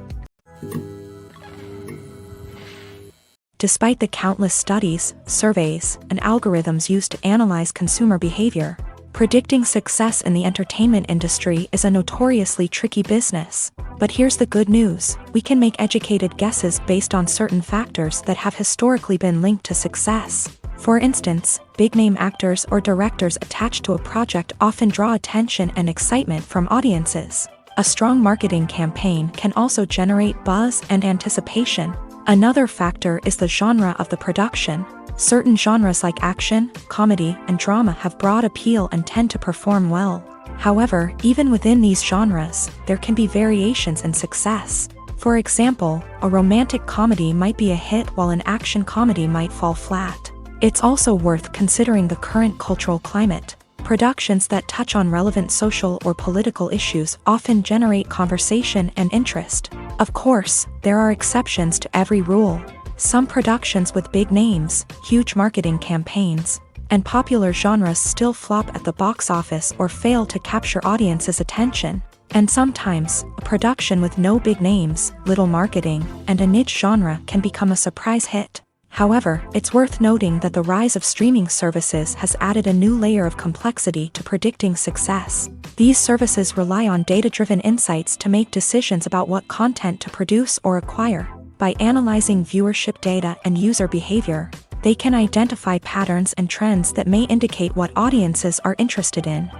Speaker 1: Despite the countless studies, surveys, and algorithms used to analyze consumer behavior, predicting success in the entertainment industry is a notoriously tricky business. But here's the good news: we can make educated guesses based on certain factors that have historically been linked to success. For instance, big-name actors or directors attached to a project often draw attention and excitement from audiences. A strong marketing campaign can also generate buzz and anticipation. Another factor is the genre of the production. Certain genres like action, comedy, and drama have broad appeal and tend to perform well. However, even within these genres, there can be variations in success. For example, a romantic comedy might be a hit while an action comedy might fall flat. It's also worth considering the current cultural climate. Productions that touch on relevant social or political issues often generate conversation and interest. Of course, there are exceptions to every rule. Some productions with big names, huge marketing campaigns, and popular genres still flop at the box office or fail to capture audiences' attention. And sometimes, a production with no big names, little marketing, and a niche genre can become a surprise hit. However, it's worth noting that the rise of streaming services has added a new layer of complexity to predicting success. These services rely on data-driven insights to make decisions about what content to produce or acquire. By analyzing viewership data and user behavior, they can identify patterns and trends that may indicate what audiences are interested in.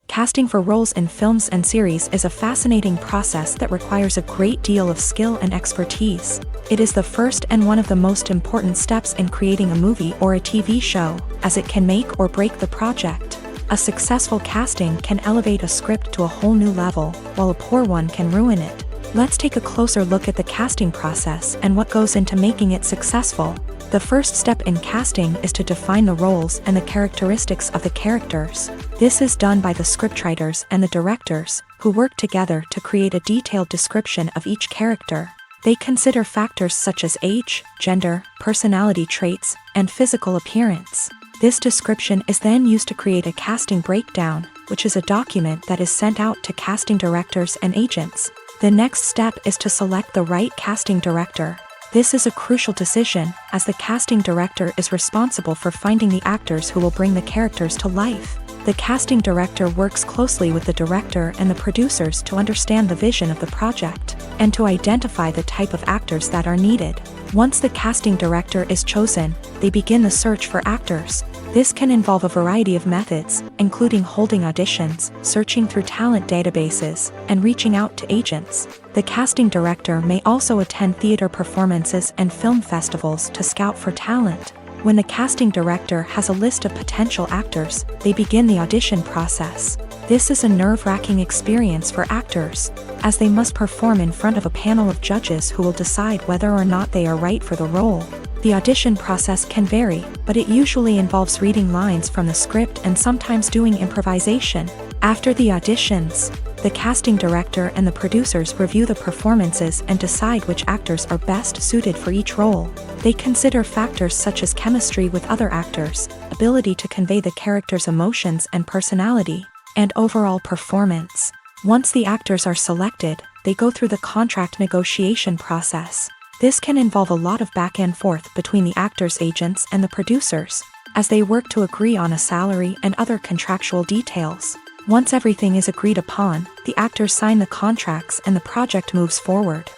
Speaker 1: Casting for roles in films and series is a fascinating process that requires a great deal of skill and expertise. It is the first and one of the most important steps in creating a movie or a TV show, as it can make or break the project. A successful casting can elevate a script to a whole new level, while a poor one can ruin it. Let's take a closer look at the casting process and what goes into making it successful. The first step in casting is to define the roles and the characteristics of the characters. This is done by the scriptwriters and the directors, who work together to create a detailed description of each character. They consider factors such as age, gender, personality traits, and physical appearance. This description is then used to create a casting breakdown, which is a document that is sent out to casting directors and agents. The next step is to select the right casting director. This is a crucial decision, as the casting director is responsible for finding the actors who will bring the characters to life. The casting director works closely with the director and the producers to understand the vision of the project, and to identify the type of actors that are needed. Once the casting director is chosen, they begin the search for actors. This can involve a variety of methods, including holding auditions, searching through talent databases, and reaching out to agents. The casting director may also attend theater performances and film festivals to scout for talent. When the casting director has a list of potential actors, they begin the audition process. This is a nerve-wracking experience for actors, as they must perform in front of a panel of judges who will decide whether or not they are right for the role. The audition process can vary, but it usually involves reading lines from the script and sometimes doing improvisation. After the auditions, the casting director and the producers review the performances and decide which actors are best suited for each role. They consider factors such as chemistry with other actors, ability to convey the character's emotions and personality, and overall performance. Once the actors are selected, they go through the contract negotiation process. This can involve a lot of back and forth between the actors' agents and the producers, as they work to agree on a salary and other contractual details. Once everything is agreed upon, the actors sign the contracts and the project moves forward.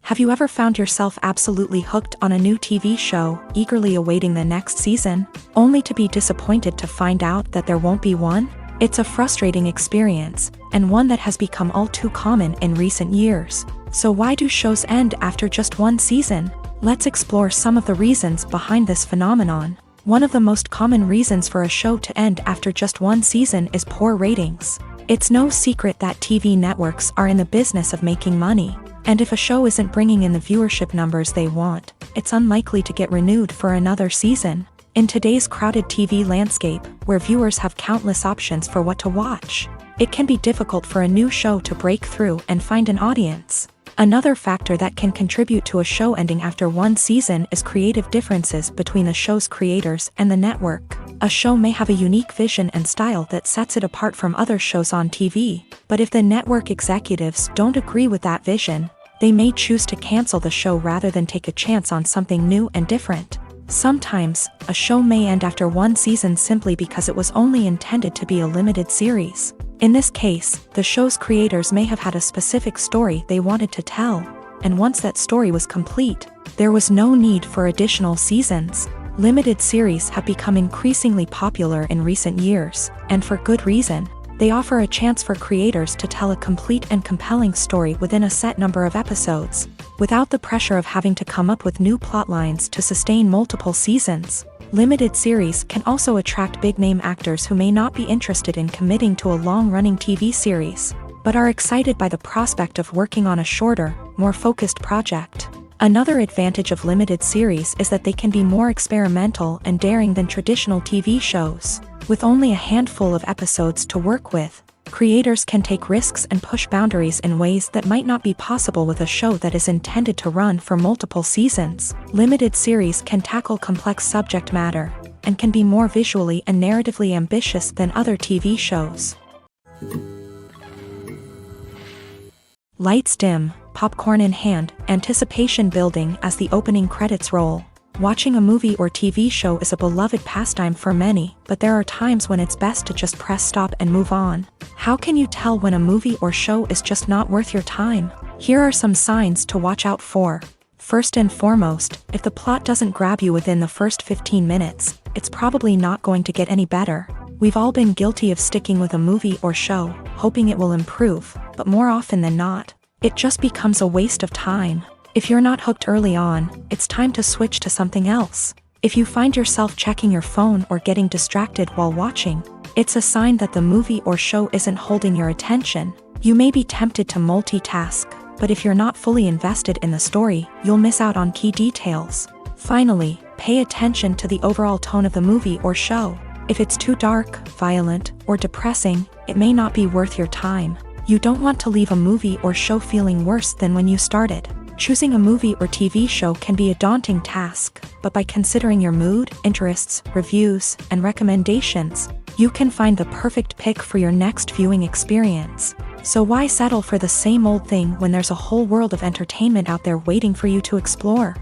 Speaker 1: Have you ever found yourself absolutely hooked on a new TV show, eagerly awaiting the next season, only to be disappointed to find out that there won't be one? It's a frustrating experience, and one that has become all too common in recent years. So why do shows end after just one season? Let's explore some of the reasons behind this phenomenon. One of the most common reasons for a show to end after just one season is poor ratings. It's no secret that TV networks are in the business of making money, and if a show isn't bringing in the viewership numbers they want, it's unlikely to get renewed for another season. In today's crowded TV landscape, where viewers have countless options for what to watch, it can be difficult for a new show to break through and find an audience. Another factor that can contribute to a show ending after one season is creative differences between the show's creators and the network. A show may have a unique vision and style that sets it apart from other shows on TV, but if the network executives don't agree with that vision, they may choose to cancel the show rather than take a chance on something new and different. Sometimes, a show may end after one season simply because it was only intended to be a limited series. In this case, the show's creators may have had a specific story they wanted to tell, and once that story was complete, there was no need for additional seasons. Limited series have become increasingly popular in recent years, and for good reason. They offer a chance for creators to tell a complete and compelling story within a set number of episodes, without the pressure of having to come up with new plotlines to sustain multiple seasons. Limited series can also attract big-name actors who may not be interested in committing to a long-running TV series, but are excited by the prospect of working on a shorter, more focused project. Another advantage of limited series is that they can be more experimental and daring than traditional TV shows. With only a handful of episodes to work with, creators can take risks and push boundaries in ways that might not be possible with a show that is intended to run for multiple seasons. Limited series can tackle complex subject matter, and can be more visually and narratively ambitious than other TV shows. Lights dim, popcorn in hand, anticipation building as the opening credits roll. Watching a movie or TV show is a beloved pastime for many, but there are times when it's best to just press stop and move on. How can you tell when a movie or show is just not worth your time? Here are some signs to watch out for. First and foremost, if the plot doesn't grab you within the first 15 minutes, it's probably not going to get any better. We've all been guilty of sticking with a movie or show, hoping it will improve, but more often than not, it just becomes a waste of time. If you're not hooked early on, it's time to switch to something else. If you find yourself checking your phone or getting distracted while watching, it's a sign that the movie or show isn't holding your attention. You may be tempted to multitask, but if you're not fully invested in the story, you'll miss out on key details. Finally, pay attention to the overall tone of the movie or show. If it's too dark, violent, or depressing, it may not be worth your time. You don't want to leave a movie or show feeling worse than when you started. Choosing a movie or TV show can be a daunting task, but by considering your mood, interests, reviews, and recommendations, you can find the perfect pick for your next viewing experience. So why settle for the same old thing when there's a whole world of entertainment out there waiting for you to explore?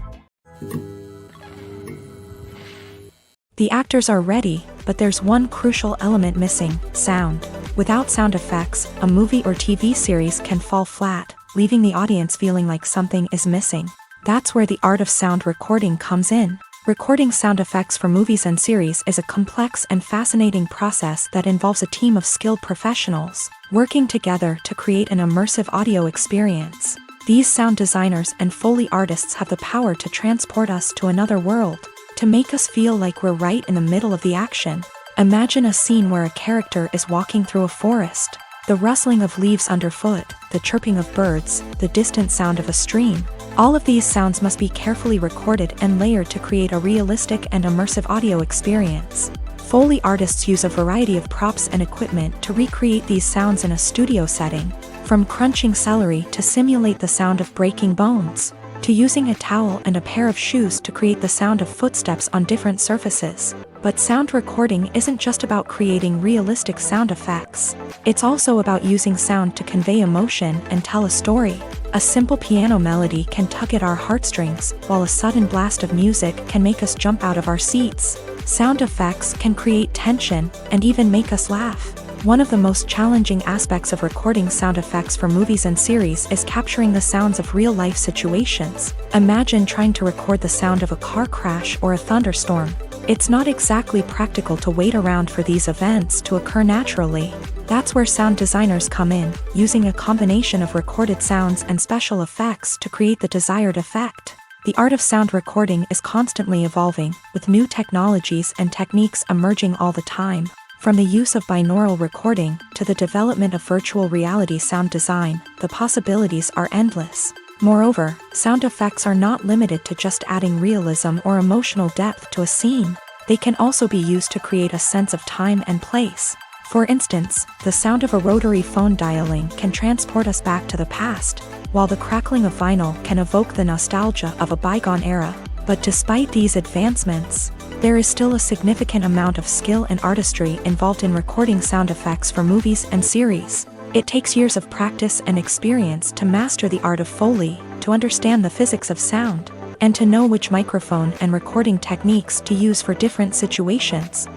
Speaker 1: The actors are ready, but there's one crucial element missing: sound. Without sound effects, a movie or TV series can fall flat, leaving the audience feeling like something is missing. That's where the art of sound recording comes in. Recording sound effects for movies and series is a complex and fascinating process that involves a team of skilled professionals working together to create an immersive audio experience. These sound designers and Foley artists have the power to transport us to another world, to make us feel like we're right in the middle of the action. Imagine a scene where a character is walking through a forest. The rustling of leaves underfoot, the chirping of birds, the distant sound of a stream. All of these sounds must be carefully recorded and layered to create a realistic and immersive audio experience. Foley artists use a variety of props and equipment to recreate these sounds in a studio setting, from crunching celery to simulate the sound of breaking bones, to using a towel and a pair of shoes to create the sound of footsteps on different surfaces. But sound recording isn't just about creating realistic sound effects. It's also about using sound to convey emotion and tell a story. A simple piano melody can tug at our heartstrings, while a sudden blast of music can make us jump out of our seats. Sound effects can create tension and even make us laugh. One of the most challenging aspects of recording sound effects for movies and series is capturing the sounds of real-life situations. Imagine trying to record the sound of a car crash or a thunderstorm. It's not exactly practical to wait around for these events to occur naturally. That's where sound designers come in, using a combination of recorded sounds and special effects to create the desired effect. The art of sound recording is constantly evolving, with new technologies and techniques emerging all the time. From the use of binaural recording to the development of virtual reality sound design, the possibilities are endless. Moreover, sound effects are not limited to just adding realism or emotional depth to a scene. They can also be used to create a sense of time and place. For instance, the sound of a rotary phone dialing can transport us back to the past, while the crackling of vinyl can evoke the nostalgia of a bygone era. But despite these advancements, there is still a significant amount of skill and artistry involved in recording sound effects for movies and series. It takes years of practice and experience to master the art of Foley, to understand the physics of sound, and to know which microphone and recording techniques to use for different situations.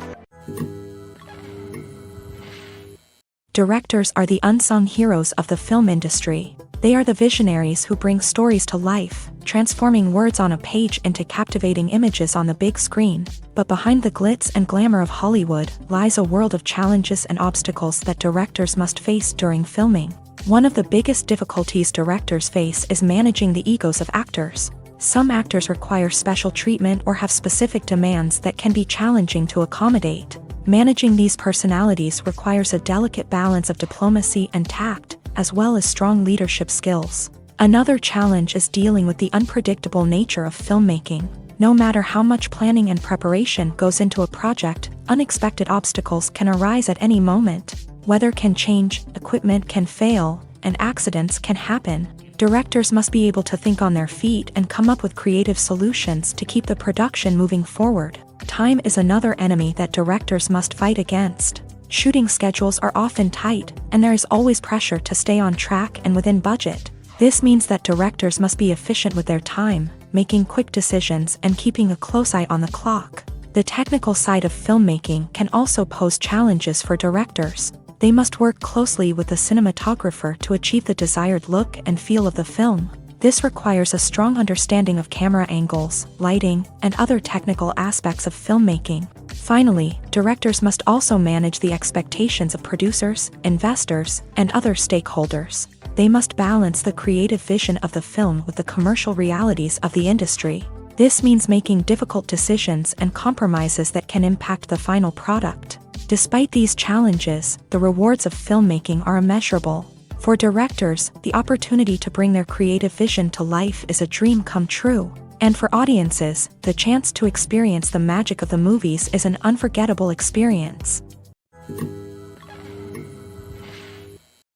Speaker 1: Directors are the unsung heroes of the film industry. They are the visionaries who bring stories to life, transforming words on a page into captivating images on the big screen. But behind the glitz and glamour of Hollywood lies a world of challenges and obstacles that directors must face during filming. One of the biggest difficulties directors face is managing the egos of actors. Some actors require special treatment or have specific demands that can be challenging to accommodate. Managing these personalities requires a delicate balance of diplomacy and tact, as well as strong leadership skills. Another challenge is dealing with the unpredictable nature of filmmaking. No matter how much planning and preparation goes into a project, unexpected obstacles can arise at any moment. Weather can change, equipment can fail, and accidents can happen. Directors must be able to think on their feet and come up with creative solutions to keep the production moving forward. Time is another enemy that directors must fight against. Shooting schedules are often tight, and there is always pressure to stay on track and within budget. This means that directors must be efficient with their time, making quick decisions and keeping a close eye on the clock. The technical side of filmmaking can also pose challenges for directors. They must work closely with the cinematographer to achieve the desired look and feel of the film. This requires a strong understanding of camera angles, lighting, and other technical aspects of filmmaking. Finally, directors must also manage the expectations of producers, investors, and other stakeholders. They must balance the creative vision of the film with the commercial realities of the industry. This means making difficult decisions and compromises that can impact the final product. Despite these challenges, the rewards of filmmaking are immeasurable. For directors, the opportunity to bring their creative vision to life is a dream come true. And for audiences, the chance to experience the magic of the movies is an unforgettable experience.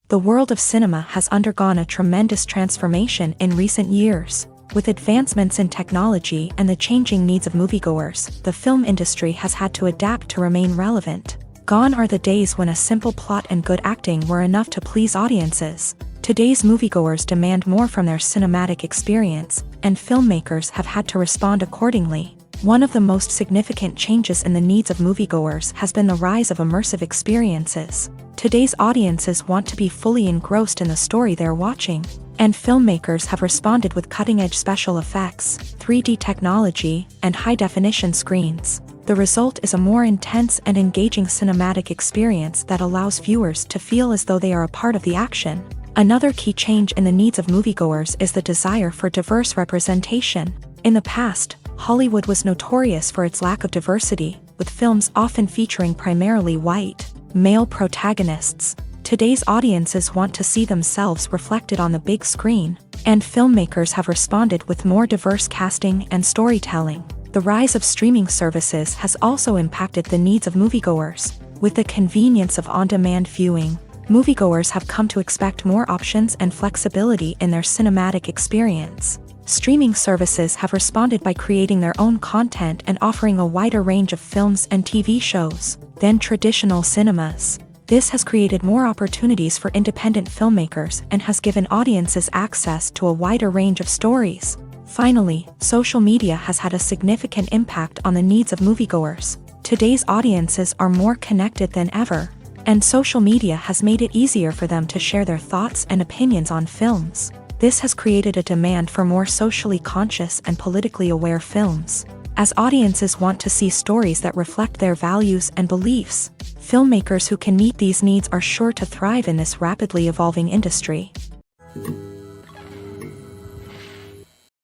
Speaker 1: The world of cinema has undergone a tremendous transformation in recent years. With advancements in technology and the changing needs of moviegoers, the film industry has had to adapt to remain relevant. Gone are the days when a simple plot and good acting were enough to please audiences. Today's moviegoers demand more from their cinematic experience, and filmmakers have had to respond accordingly. One of the most significant changes in the needs of moviegoers has been the rise of immersive experiences. Today's audiences want to be fully engrossed in the story they're watching, and filmmakers have responded with cutting-edge special effects, 3D technology, and high-definition screens. The result is a more intense and engaging cinematic experience that allows viewers to feel as though they are a part of the action. Another key change in the needs of moviegoers is the desire for diverse representation. In the past, Hollywood was notorious for its lack of diversity, with films often featuring primarily white, male protagonists. Today's audiences want to see themselves reflected on the big screen, and filmmakers have responded with more diverse casting and storytelling. The rise of streaming services has also impacted the needs of moviegoers. With the convenience of on-demand viewing, moviegoers have come to expect more options and flexibility in their cinematic experience. Streaming services have responded by creating their own content and offering a wider range of films and TV shows than traditional cinemas. This has created more opportunities for independent filmmakers and has given audiences access to a wider range of stories. Finally, social media has had a significant impact on the needs of moviegoers. Today's audiences are more connected than ever, and social media has made it easier for them to share their thoughts and opinions on films. This has created a demand for more socially conscious and politically aware films. As audiences want to see stories that reflect their values and beliefs, filmmakers who can meet these needs are sure to thrive in this rapidly evolving industry.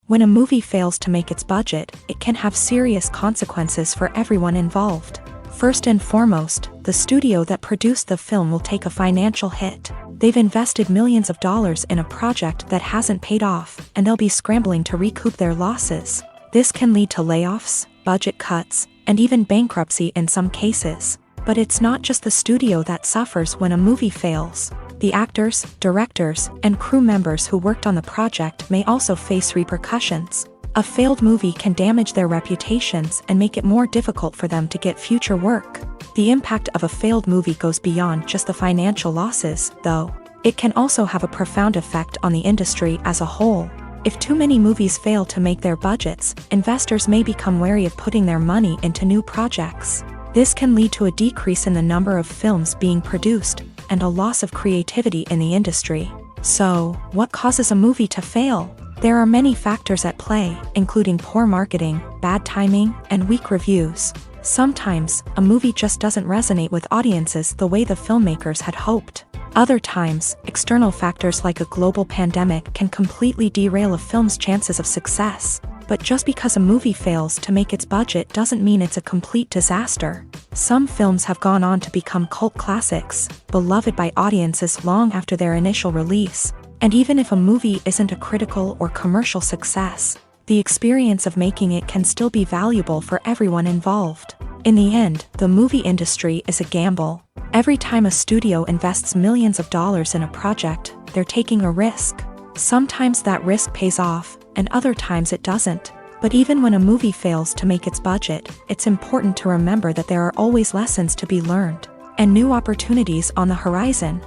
Speaker 1: When a movie fails to make its budget, it can have serious consequences for everyone involved. First and foremost, the studio that produced the film will take a financial hit. They've invested millions of dollars in a project that hasn't paid off, and they'll be scrambling to recoup their losses. This can lead to layoffs, budget cuts, and even bankruptcy in some cases. But it's not just the studio that suffers when a movie fails. The actors, directors, and crew members who worked on the project may also face repercussions. A failed movie can damage their reputations and make it more difficult for them to get future work. The impact of a failed movie goes beyond just the financial losses, though. It can also have a profound effect on the industry as a whole. If too many movies fail to make their budgets, investors may become wary of putting their money into new projects. This can lead to a decrease in the number of films being produced, and a loss of creativity in the industry. So, what causes a movie to fail? There are many factors at play, including poor marketing, bad timing, and weak reviews. Sometimes, a movie just doesn't resonate with audiences the way the filmmakers had hoped. Other times, external factors like a global pandemic can completely derail a film's chances of success. But just because a movie fails to make its budget doesn't mean it's a complete disaster. Some films have gone on to become cult classics, beloved by audiences long after their initial release. And even if a movie isn't a critical or commercial success, the experience of making it can still be valuable for everyone involved. In the end, the movie industry is a gamble. Every time a studio invests millions of dollars in a project, they're taking a risk. Sometimes that risk pays off, and other times it doesn't. But even when a movie fails to make its budget, it's important to remember that there are always lessons to be learned. and new opportunities on the horizon.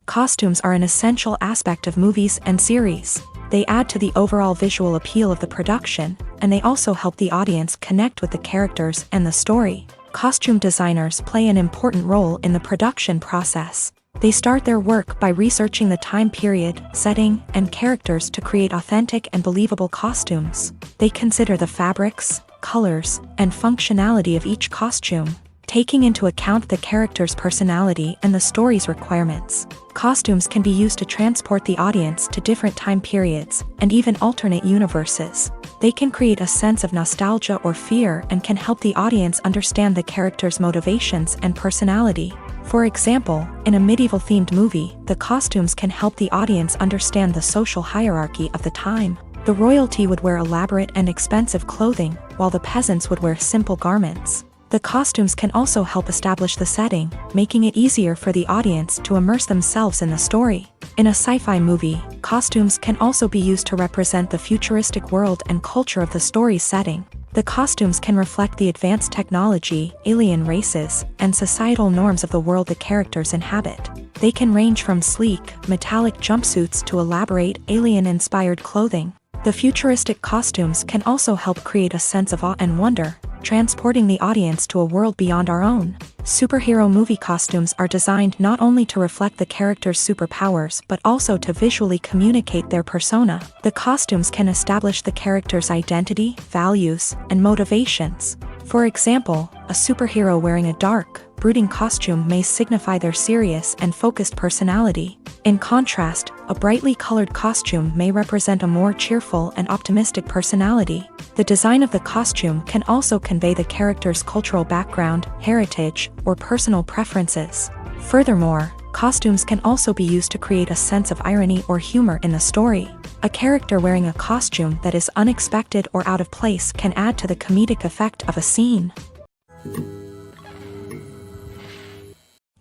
Speaker 1: Costumes are an essential aspect of movies and series. They add to the overall visual appeal of the production, and they also help the audience connect with the characters and the story. Costume designers play an important role in the production process. They start their work by researching the time period, setting, and characters to create authentic and believable costumes. They consider the fabrics, colors, and functionality of each costume, taking into account the character's personality and the story's requirements. Costumes can be used to transport the audience to different time periods and even alternate universes. They can create a sense of nostalgia or fear and can help the audience understand the character's motivations and personality. For example, in a medieval-themed movie, the costumes can help the audience understand the social hierarchy of the time. The royalty would wear elaborate and expensive clothing, while the peasants would wear simple garments. The costumes can also help establish the setting, making it easier for the audience to immerse themselves in the story. In a sci-fi movie, costumes can also be used to represent the futuristic world and culture of the story's setting. The costumes can reflect the advanced technology, alien races, and societal norms of the world the characters inhabit. They can range from sleek, metallic jumpsuits to elaborate, alien-inspired clothing. The futuristic costumes can also help create a sense of awe and wonder, transporting the audience to a world beyond our own. Superhero movie costumes are designed not only to reflect the character's superpowers but also to visually communicate their persona. The costumes can establish the character's identity, values, and motivations. For example, a superhero wearing a dark, brooding costume may signify their serious and focused personality. In contrast, a brightly colored costume may represent a more cheerful and optimistic personality. The design of the costume can also convey the character's cultural background, heritage, or personal preferences. Furthermore, costumes can also be used to create a sense of irony or humor in the story. A character wearing a costume that is unexpected or out of place can add to the comedic effect of a scene.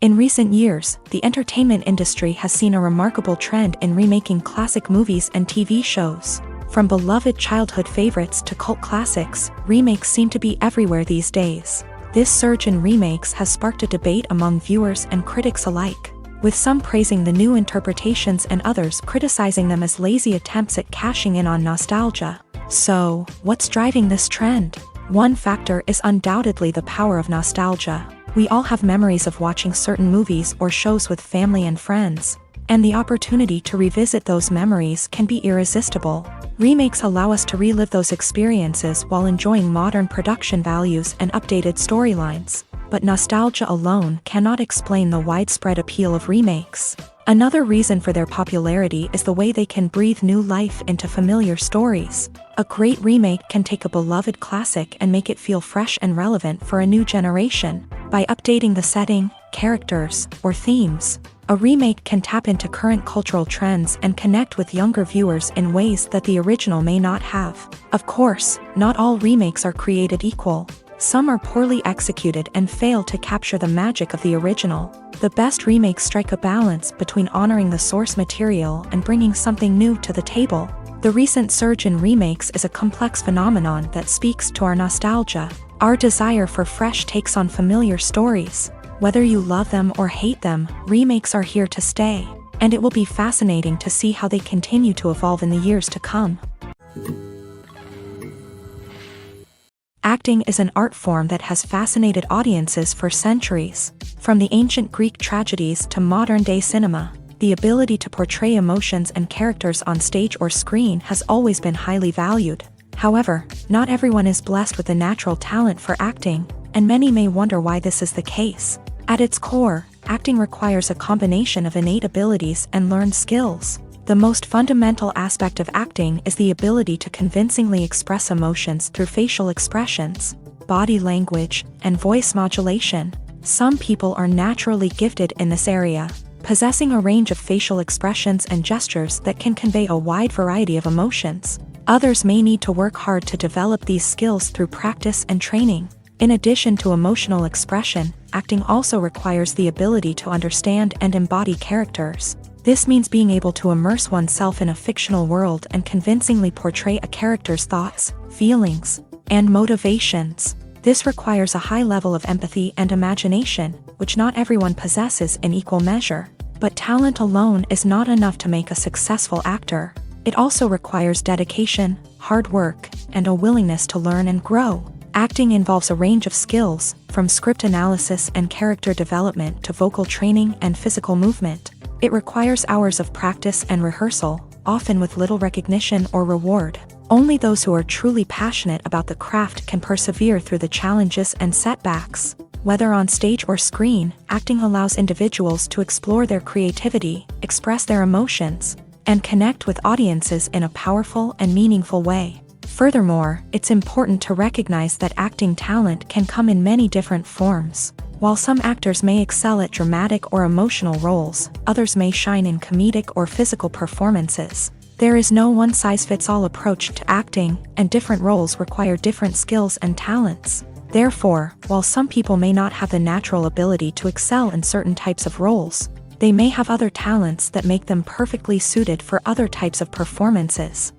Speaker 1: In recent years, the entertainment industry has seen a remarkable trend in remaking classic movies and TV shows. From beloved childhood favorites to cult classics, remakes seem to be everywhere these days. This surge in remakes has sparked a debate among viewers and critics alike, with some praising the new interpretations and others criticizing them as lazy attempts at cashing in on nostalgia. So, what's driving this trend? One factor is undoubtedly the power of nostalgia. We all have memories of watching certain movies or shows with family and friends, and the opportunity to revisit those memories can be irresistible. Remakes allow us to relive those experiences while enjoying modern production values and updated storylines. But nostalgia alone cannot explain the widespread appeal of remakes. Another reason for their popularity is the way they can breathe new life into familiar stories. A great remake can take a beloved classic and make it feel fresh and relevant for a new generation. By updating the setting, characters, or themes, a remake can tap into current cultural trends and connect with younger viewers in ways that the original may not have. Of course, not all remakes are created equal. Some are poorly executed and fail to capture the magic of the original. The best remakes strike a balance between honoring the source material and bringing something new to the table. The recent surge in remakes is a complex phenomenon that speaks to our nostalgia, our desire for fresh takes on familiar stories. Whether you love them or hate them, remakes are here to stay, and it will be fascinating to see how they continue to evolve in the years to come. Acting is an art form that has fascinated audiences for centuries. From the ancient Greek tragedies to modern-day cinema, the ability to portray emotions and characters on stage or screen has always been highly valued. However, not everyone is blessed with a natural talent for acting, and many may wonder why this is the case. At its core, acting requires a combination of innate abilities and learned skills. The most fundamental aspect of acting is the ability to convincingly express emotions through facial expressions, body language, and voice modulation. Some people are naturally gifted in this area, possessing a range of facial expressions and gestures that can convey a wide variety of emotions. Others may need to work hard to develop these skills through practice and training. In addition to emotional expression, acting also requires the ability to understand and embody characters. This means being able to immerse oneself in a fictional world and convincingly portray a character's thoughts, feelings, and motivations. This requires a high level of empathy and imagination, which not everyone possesses in equal measure. But talent alone is not enough to make a successful actor. It also requires dedication, hard work, and a willingness to learn and grow. Acting involves a range of skills, from script analysis and character development to vocal training and physical movement. It requires hours of practice and rehearsal, often with little recognition or reward. Only those who are truly passionate about the craft can persevere through the challenges and setbacks. Whether on stage or screen, acting allows individuals to explore their creativity, express their emotions, and connect with audiences in a powerful and meaningful way. Furthermore, it's important to recognize that acting talent can come in many different forms. While some actors may excel at dramatic or emotional roles, others may shine in comedic or physical performances. There is no one-size-fits-all approach to acting, and different roles require different skills and talents. Therefore, while some people may not have the natural ability to excel in certain types of roles, they may have other talents that make them perfectly suited for other types of performances.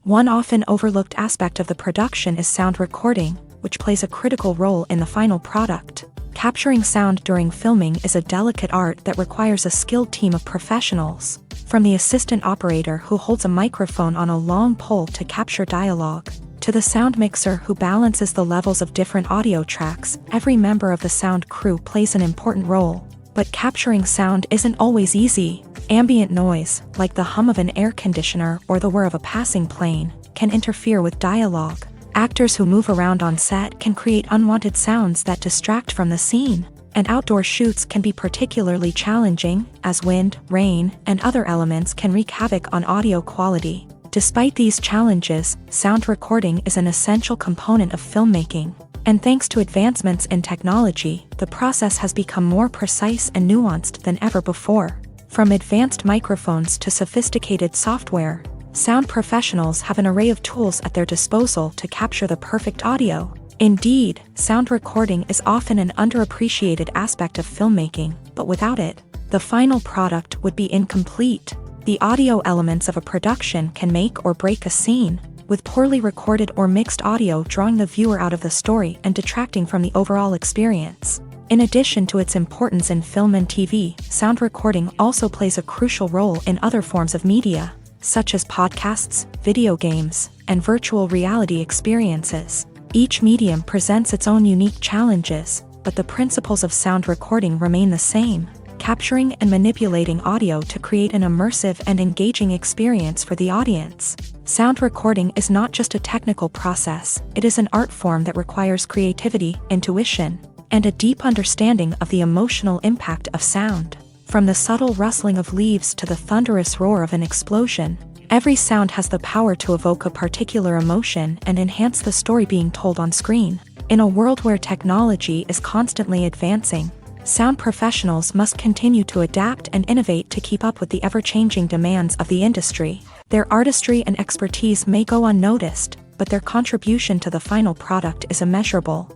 Speaker 1: One often overlooked aspect of the production is sound recording, which plays a critical role in the final product. Capturing sound during filming is a delicate art that requires a skilled team of professionals. From the assistant operator who holds a microphone on a long pole to capture dialogue, to the sound mixer who balances the levels of different audio tracks, every member of the sound crew plays an important role. But capturing sound isn't always easy. Ambient noise, like the hum of an air conditioner or the whir of a passing plane, can interfere with dialogue. Actors who move around on set can create unwanted sounds that distract from the scene. And outdoor shoots can be particularly challenging, as wind, rain, and other elements can wreak havoc on audio quality. Despite these challenges, sound recording is an essential component of filmmaking. And thanks to advancements in technology, the process has become more precise and nuanced than ever before. From advanced microphones to sophisticated software, sound professionals have an array of tools at their disposal to capture the perfect audio. Indeed, sound recording is often an underappreciated aspect of filmmaking, but without it, the final product would be incomplete. The audio elements of a production can make or break a scene, with poorly recorded or mixed audio drawing the viewer out of the story and detracting from the overall experience. In addition to its importance in film and TV, sound recording also plays a crucial role in other forms of media, such as podcasts, video games, and virtual reality experiences. Each medium presents its own unique challenges, but the principles of sound recording remain the same, capturing and manipulating audio to create an immersive and engaging experience for the audience. Sound recording is not just a technical process, it is an art form that requires creativity, intuition, and a deep understanding of the emotional impact of sound. From the subtle rustling of leaves to the thunderous roar of an explosion, every sound has the power to evoke a particular emotion and enhance the story being told on screen. In a world where technology is constantly advancing, sound professionals must continue to adapt and innovate to keep up with the ever-changing demands of the industry. Their artistry and expertise may go unnoticed, but their contribution to the final product is immeasurable.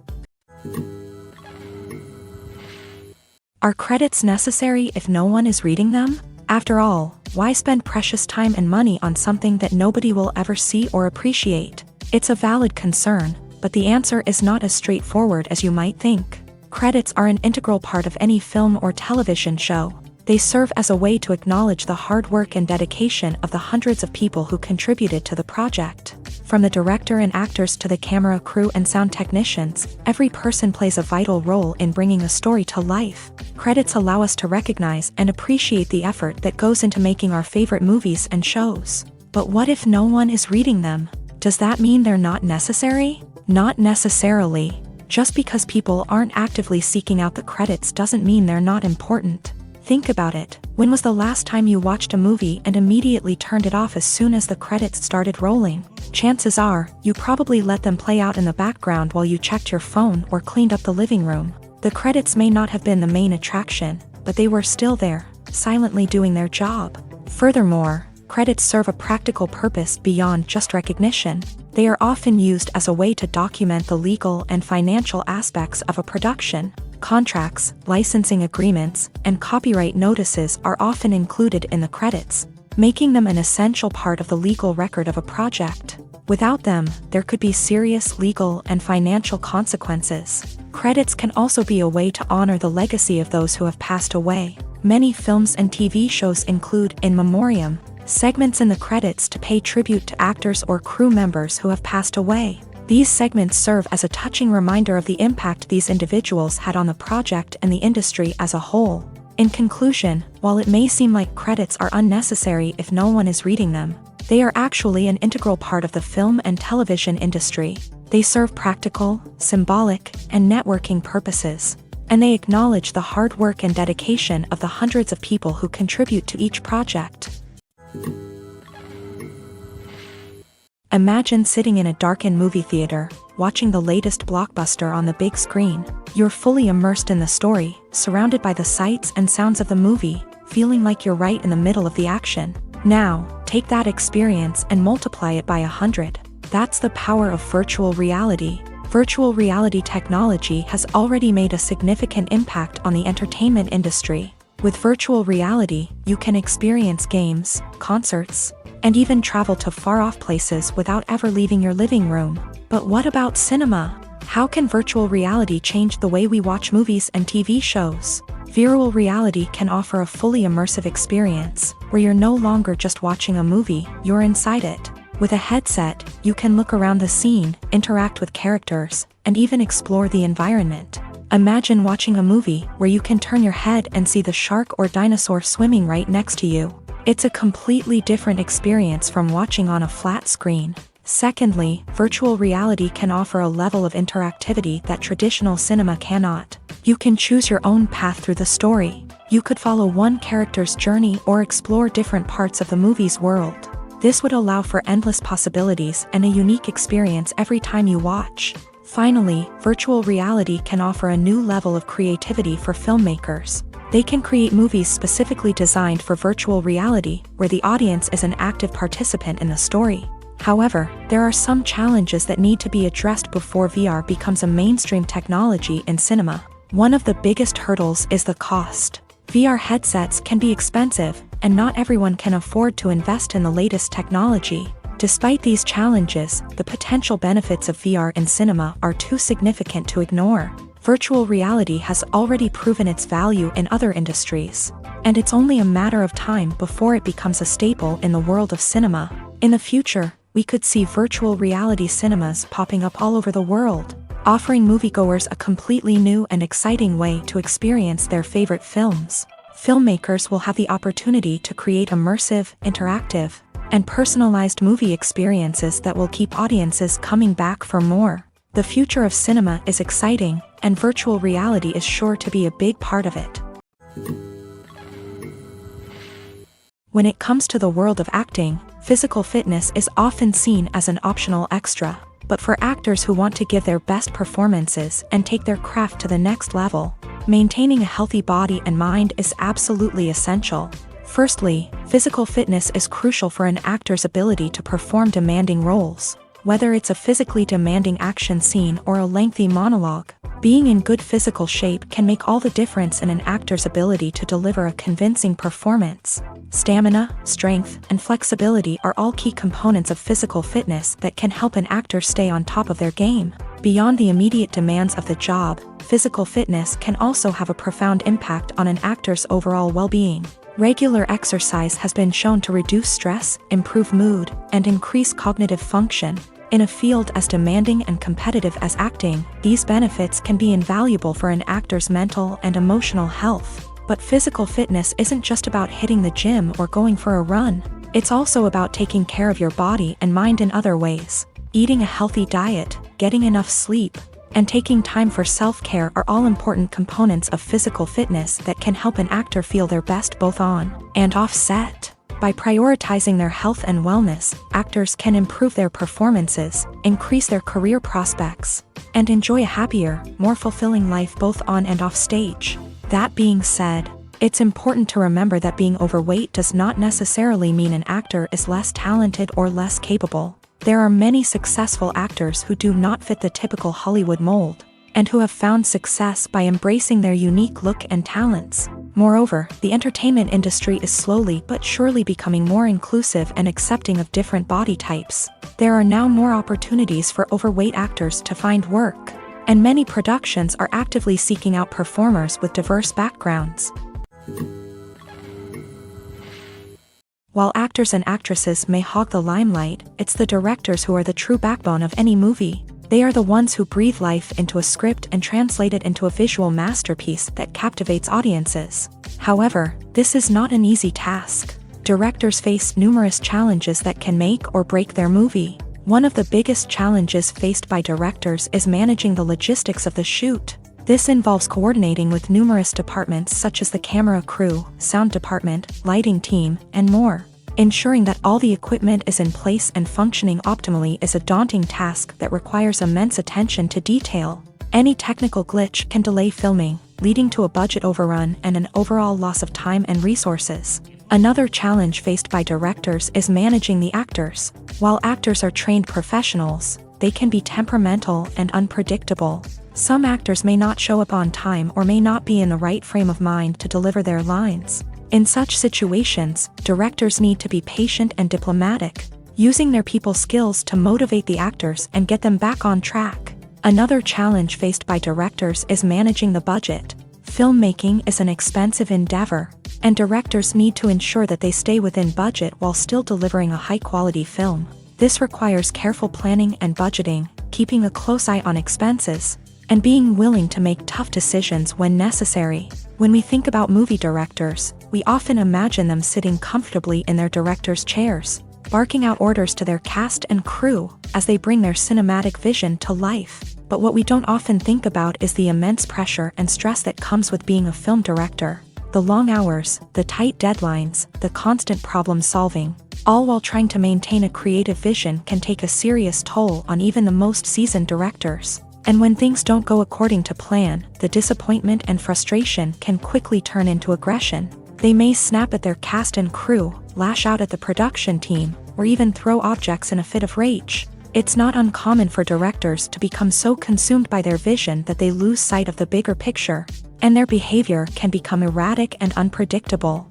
Speaker 1: Are credits necessary if no one is reading them? After all, why spend precious time and money on something that nobody will ever see or appreciate? It's a valid concern, but the answer is not as straightforward as you might think. Credits are an integral part of any film or television show. They serve as a way to acknowledge the hard work and dedication of the hundreds of people who contributed to the project. From the director and actors to the camera crew and sound technicians, every person plays a vital role in bringing a story to life. Credits allow us to recognize and appreciate the effort that goes into making our favorite movies and shows. But what if no one is reading them? Does that mean they're not necessary? Not necessarily. Just because people aren't actively seeking out the credits doesn't mean they're not important. Think about it. When was the last time you watched a movie and immediately turned it off as soon as the credits started rolling? Chances are, you probably let them play out in the background while you checked your phone or cleaned up the living room. The credits may not have been the main attraction, but they were still there, silently doing their job. Furthermore, credits serve a practical purpose beyond just recognition. They are often used as a way to document the legal and financial aspects of a production. Contracts, licensing agreements, and copyright notices are often included in the credits, making them an essential part of the legal record of a project. Without them, there could be serious legal and financial consequences. Credits can also be a way to honor the legacy of those who have passed away. Many films and TV shows include in memoriam segments in the credits to pay tribute to actors or crew members who have passed away. These segments serve as a touching reminder of the impact these individuals had on the project and the industry as a whole. In conclusion, while it may seem like credits are unnecessary if no one is reading them, they are actually an integral part of the film and television industry. They serve practical, symbolic, and networking purposes, and they acknowledge the hard work and dedication of the hundreds of people who contribute to each project. Imagine sitting in a darkened movie theater, watching the latest blockbuster on the big screen. You're fully immersed in the story, surrounded by the sights and sounds of the movie, feeling like you're right in the middle of the action. Now, take that experience and multiply it by 100. That's the power of virtual reality. Virtual reality technology has already made a significant impact on the entertainment industry. With virtual reality, you can experience games, concerts, and even travel to far-off places without ever leaving your living room. But what about cinema? How can virtual reality change the way we watch movies and TV shows? Virtual reality can offer a fully immersive experience, where you're no longer just watching a movie, you're inside it. With a headset, you can look around the scene, interact with characters, and even explore the environment. Imagine watching a movie where you can turn your head and see the shark or dinosaur swimming right next to you. It's a completely different experience from watching on a flat screen. Secondly, virtual reality can offer a level of interactivity that traditional cinema cannot. You can choose your own path through the story. You could follow one character's journey or explore different parts of the movie's world. This would allow for endless possibilities and a unique experience every time you watch. Finally, virtual reality can offer a new level of creativity for filmmakers. They can create movies specifically designed for virtual reality, where the audience is an active participant in the story. However, there are some challenges that need to be addressed before VR becomes a mainstream technology in cinema. One of the biggest hurdles is the cost. VR headsets can be expensive, and not everyone can afford to invest in the latest technology. Despite these challenges, the potential benefits of VR in cinema are too significant to ignore. Virtual reality has already proven its value in other industries, and it's only a matter of time before it becomes a staple in the world of cinema. In the future, we could see virtual reality cinemas popping up all over the world, offering moviegoers a completely new and exciting way to experience their favorite films. Filmmakers will have the opportunity to create immersive, interactive, and personalized movie experiences that will keep audiences coming back for more. The future of cinema is exciting, and virtual reality is sure to be a big part of it. When it comes to the world of acting, physical fitness is often seen as an optional extra. But for actors who want to give their best performances and take their craft to the next level, maintaining a healthy body and mind is absolutely essential. Firstly, physical fitness is crucial for an actor's ability to perform demanding roles. Whether it's a physically demanding action scene or a lengthy monologue, being in good physical shape can make all the difference in an actor's ability to deliver a convincing performance. Stamina, strength, and flexibility are all key components of physical fitness that can help an actor stay on top of their game. Beyond the immediate demands of the job, physical fitness can also have a profound impact on an actor's overall well-being. Regular exercise has been shown to reduce stress, improve mood, and increase cognitive function. In a field as demanding and competitive as acting, these benefits can be invaluable for an actor's mental and emotional health. But physical fitness isn't just about hitting the gym or going for a run. It's also about taking care of your body and mind in other ways. Eating a healthy diet, getting enough sleep, and taking time for self-care are all important components of physical fitness that can help an actor feel their best both on and off set. By prioritizing their health and wellness, actors can improve their performances, increase their career prospects, and enjoy a happier, more fulfilling life both on and off stage. That being said, it's important to remember that being overweight does not necessarily mean an actor is less talented or less capable. There are many successful actors who do not fit the typical Hollywood mold, and who have found success by embracing their unique look and talents. Moreover, the entertainment industry is slowly but surely becoming more inclusive and accepting of different body types. There are now more opportunities for overweight actors to find work, and many productions are actively seeking out performers with diverse backgrounds. While actors and actresses may hog the limelight, it's the directors who are the true backbone of any movie. They are the ones who breathe life into a script and translate it into a visual masterpiece that captivates audiences. However, this is not an easy task. Directors face numerous challenges that can make or break their movie. One of the biggest challenges faced by directors is managing the logistics of the shoot. This involves coordinating with numerous departments such as the camera crew, sound department, lighting team, and more. Ensuring that all the equipment is in place and functioning optimally is a daunting task that requires immense attention to detail. Any technical glitch can delay filming, leading to a budget overrun and an overall loss of time and resources. Another challenge faced by directors is managing the actors. While actors are trained professionals, they can be temperamental and unpredictable. Some actors may not show up on time or may not be in the right frame of mind to deliver their lines. In such situations, directors need to be patient and diplomatic, using their people skills to motivate the actors and get them back on track. Another challenge faced by directors is managing the budget. Filmmaking is an expensive endeavor, and directors need to ensure that they stay within budget while still delivering a high-quality film. This requires careful planning and budgeting, keeping a close eye on expenses, and being willing to make tough decisions when necessary. When we think about movie directors, we often imagine them sitting comfortably in their director's chairs, barking out orders to their cast and crew as they bring their cinematic vision to life. But what we don't often think about is the immense pressure and stress that comes with being a film director. The long hours, the tight deadlines, the constant problem solving, all while trying to maintain a creative vision can take a serious toll on even the most seasoned directors. And when things don't go according to plan, the disappointment and frustration can quickly turn into aggression. They may snap at their cast and crew, lash out at the production team, or even throw objects in a fit of rage. It's not uncommon for directors to become so consumed by their vision that they lose sight of the bigger picture, and their behavior can become erratic and unpredictable.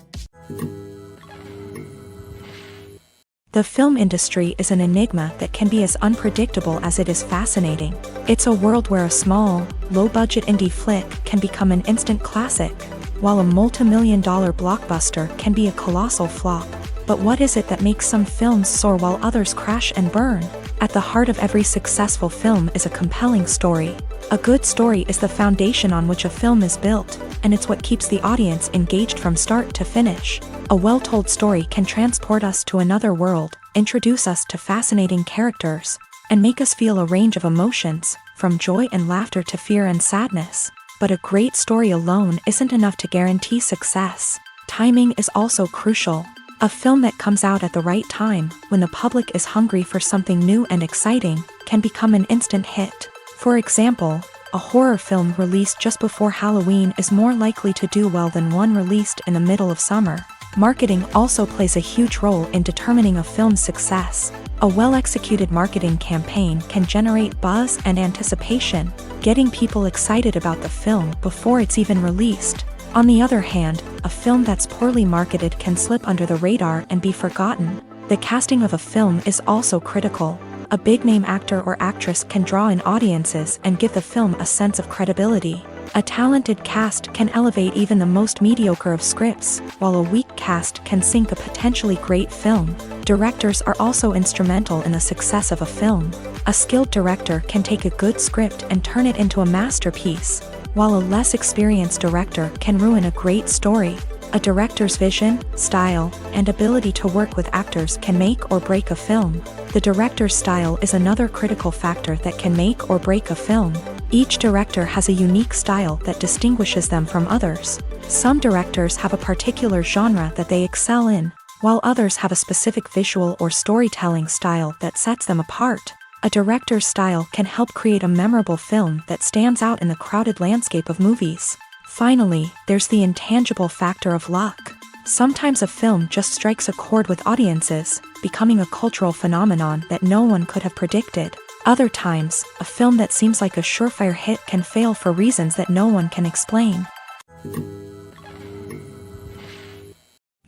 Speaker 1: The film industry is an enigma that can be as unpredictable as it is fascinating. It's a world where a small, low-budget indie flick can become an instant classic, while a multi-million-dollar blockbuster can be a colossal flop. But what is it that makes some films soar while others crash and burn? At the heart of every successful film is a compelling story. A good story is the foundation on which a film is built, and it's what keeps the audience engaged from start to finish. A well-told story can transport us to another world, introduce us to fascinating characters, and make us feel a range of emotions, from joy and laughter to fear and sadness. But a great story alone isn't enough to guarantee success. Timing is also crucial. A film that comes out at the right time, when the public is hungry for something new and exciting, can become an instant hit. For example, a horror film released just before Halloween is more likely to do well than one released in the middle of summer. Marketing also plays a huge role in determining a film's success. A well-executed marketing campaign can generate buzz and anticipation, getting people excited about the film before it's even released. On the other hand, a film that's poorly marketed can slip under the radar and be forgotten. The casting of a film is also critical. A big-name actor or actress can draw in audiences and give the film a sense of credibility. A talented cast can elevate even the most mediocre of scripts, while a weak cast can sink a potentially great film. Directors are also instrumental in the success of a film. A skilled director can take a good script and turn it into a masterpiece, while a less experienced director can ruin a great story. A director's vision, style, and ability to work with actors can make or break a film. The director's style is another critical factor that can make or break a film. Each director has a unique style that distinguishes them from others. Some directors have a particular genre that they excel in, while others have a specific visual or storytelling style that sets them apart. A director's style can help create a memorable film that stands out in the crowded landscape of movies. Finally, there's the intangible factor of luck. Sometimes a film just strikes a chord with audiences, becoming a cultural phenomenon that no one could have predicted. Other times, a film that seems like a surefire hit can fail for reasons that no one can explain.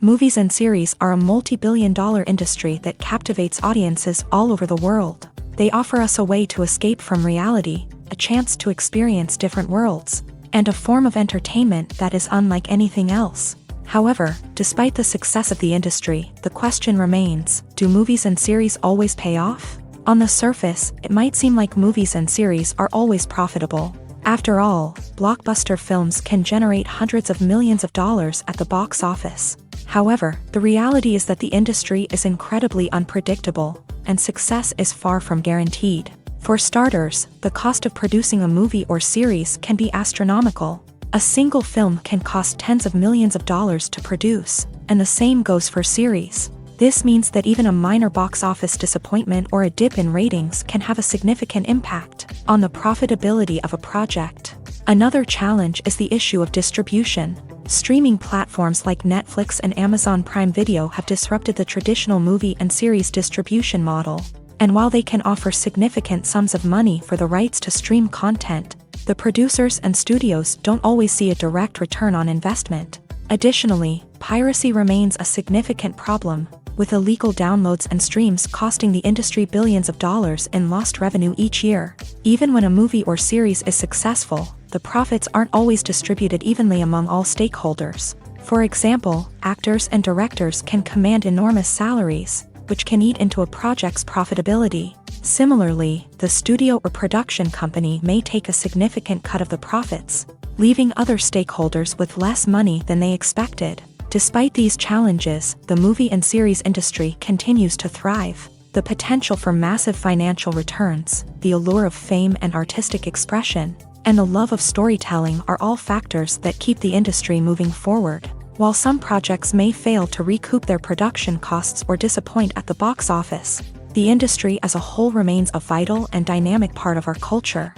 Speaker 1: Movies and series are a multi-billion-dollar industry that captivates audiences all over the world. They offer us a way to escape from reality, a chance to experience different worlds, and a form of entertainment that is unlike anything else. However, despite the success of the industry, the question remains, do movies and series always pay off? On the surface, it might seem like movies and series are always profitable. After all, blockbuster films can generate hundreds of millions of dollars at the box office. However, the reality is that the industry is incredibly unpredictable, and success is far from guaranteed. For starters, the cost of producing a movie or series can be astronomical. A single film can cost tens of millions of dollars to produce, and the same goes for series. This means that even a minor box office disappointment or a dip in ratings can have a significant impact on the profitability of a project. Another challenge is the issue of distribution. Streaming platforms like Netflix and Amazon Prime Video have disrupted the traditional movie and series distribution model. And while they can offer significant sums of money for the rights to stream content, the producers and studios don't always see a direct return on investment. Additionally, piracy remains a significant problem, with illegal downloads and streams costing the industry billions of dollars in lost revenue each year. Even when a movie or series is successful, the profits aren't always distributed evenly among all stakeholders. For example, actors and directors can command enormous salaries, which can eat into a project's profitability. Similarly, the studio or production company may take a significant cut of the profits, leaving other stakeholders with less money than they expected. Despite these challenges, the movie and series industry continues to thrive. The potential for massive financial returns, the allure of fame and artistic expression, and the love of storytelling are all factors that keep the industry moving forward. While some projects may fail to recoup their production costs or disappoint at the box office, the industry as a whole remains a vital and dynamic part of our culture.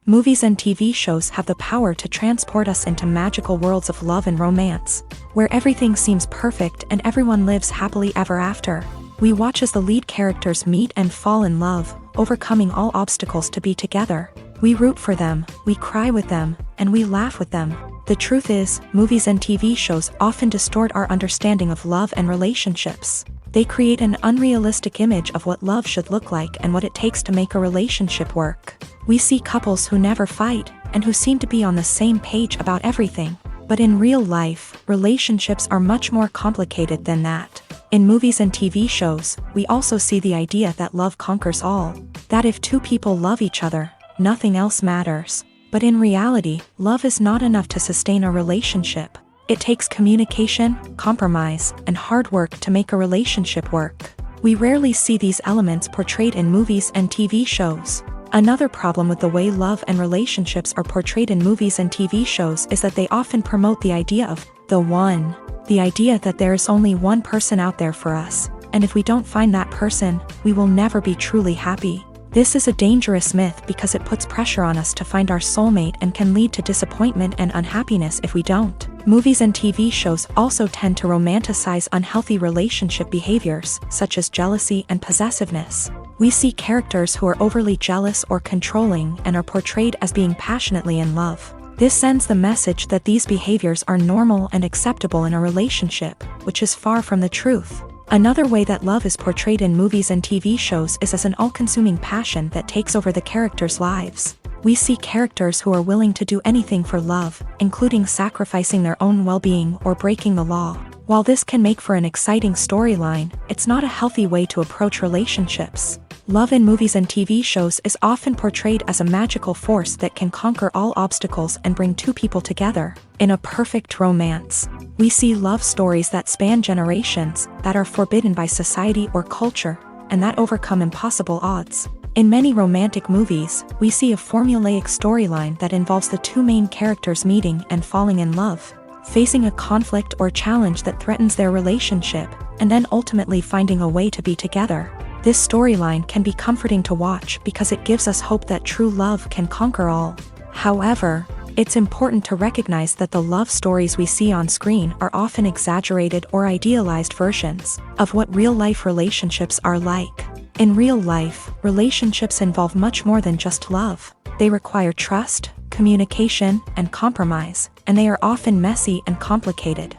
Speaker 1: Movies and TV shows have the power to transport us into magical worlds of love and romance, where everything seems perfect and everyone lives happily ever after. We watch as the lead characters meet and fall in love, overcoming all obstacles to be together. We root for them, we cry with them, and we laugh with them. The truth is, movies and TV shows often distort our understanding of love and relationships. They create an unrealistic image of what love should look like and what it takes to make a relationship work. We see couples who never fight, and who seem to be on the same page about everything. But in real life, relationships are much more complicated than that. In movies and TV shows, we also see the idea that love conquers all. That if two people love each other, nothing else matters. But in reality, love is not enough to sustain a relationship. It takes communication, compromise, and hard work to make a relationship work. We rarely see these elements portrayed in movies and TV shows. Another problem with the way love and relationships are portrayed in movies and TV shows is that they often promote the idea of the one. The idea that there is only one person out there for us, and if we don't find that person, we will never be truly happy. This is a dangerous myth because it puts pressure on us to find our soulmate and can lead to disappointment and unhappiness if we don't. Movies and TV shows also tend to romanticize unhealthy relationship behaviors, such as jealousy and possessiveness. We see characters who are overly jealous or controlling and are portrayed as being passionately in love. This sends the message that these behaviors are normal and acceptable in a relationship, which is far from the truth. Another way that love is portrayed in movies and TV shows is as an all-consuming passion that takes over the characters' lives. We see characters who are willing to do anything for love, including sacrificing their own well-being or breaking the law. While this can make for an exciting storyline, it's not a healthy way to approach relationships. Love in movies and TV shows is often portrayed as a magical force that can conquer all obstacles and bring two people together. In a perfect romance, we see love stories that span generations, that are forbidden by society or culture, and that overcome impossible odds. In many romantic movies, we see a formulaic storyline that involves the two main characters meeting and falling in love, facing a conflict or challenge that threatens their relationship, and then ultimately finding a way to be together. This storyline can be comforting to watch because it gives us hope that true love can conquer all. However, it's important to recognize that the love stories we see on screen are often exaggerated or idealized versions of what real-life relationships are like. In real life, relationships involve much more than just love. They require trust, communication, and compromise, and they are often messy and complicated.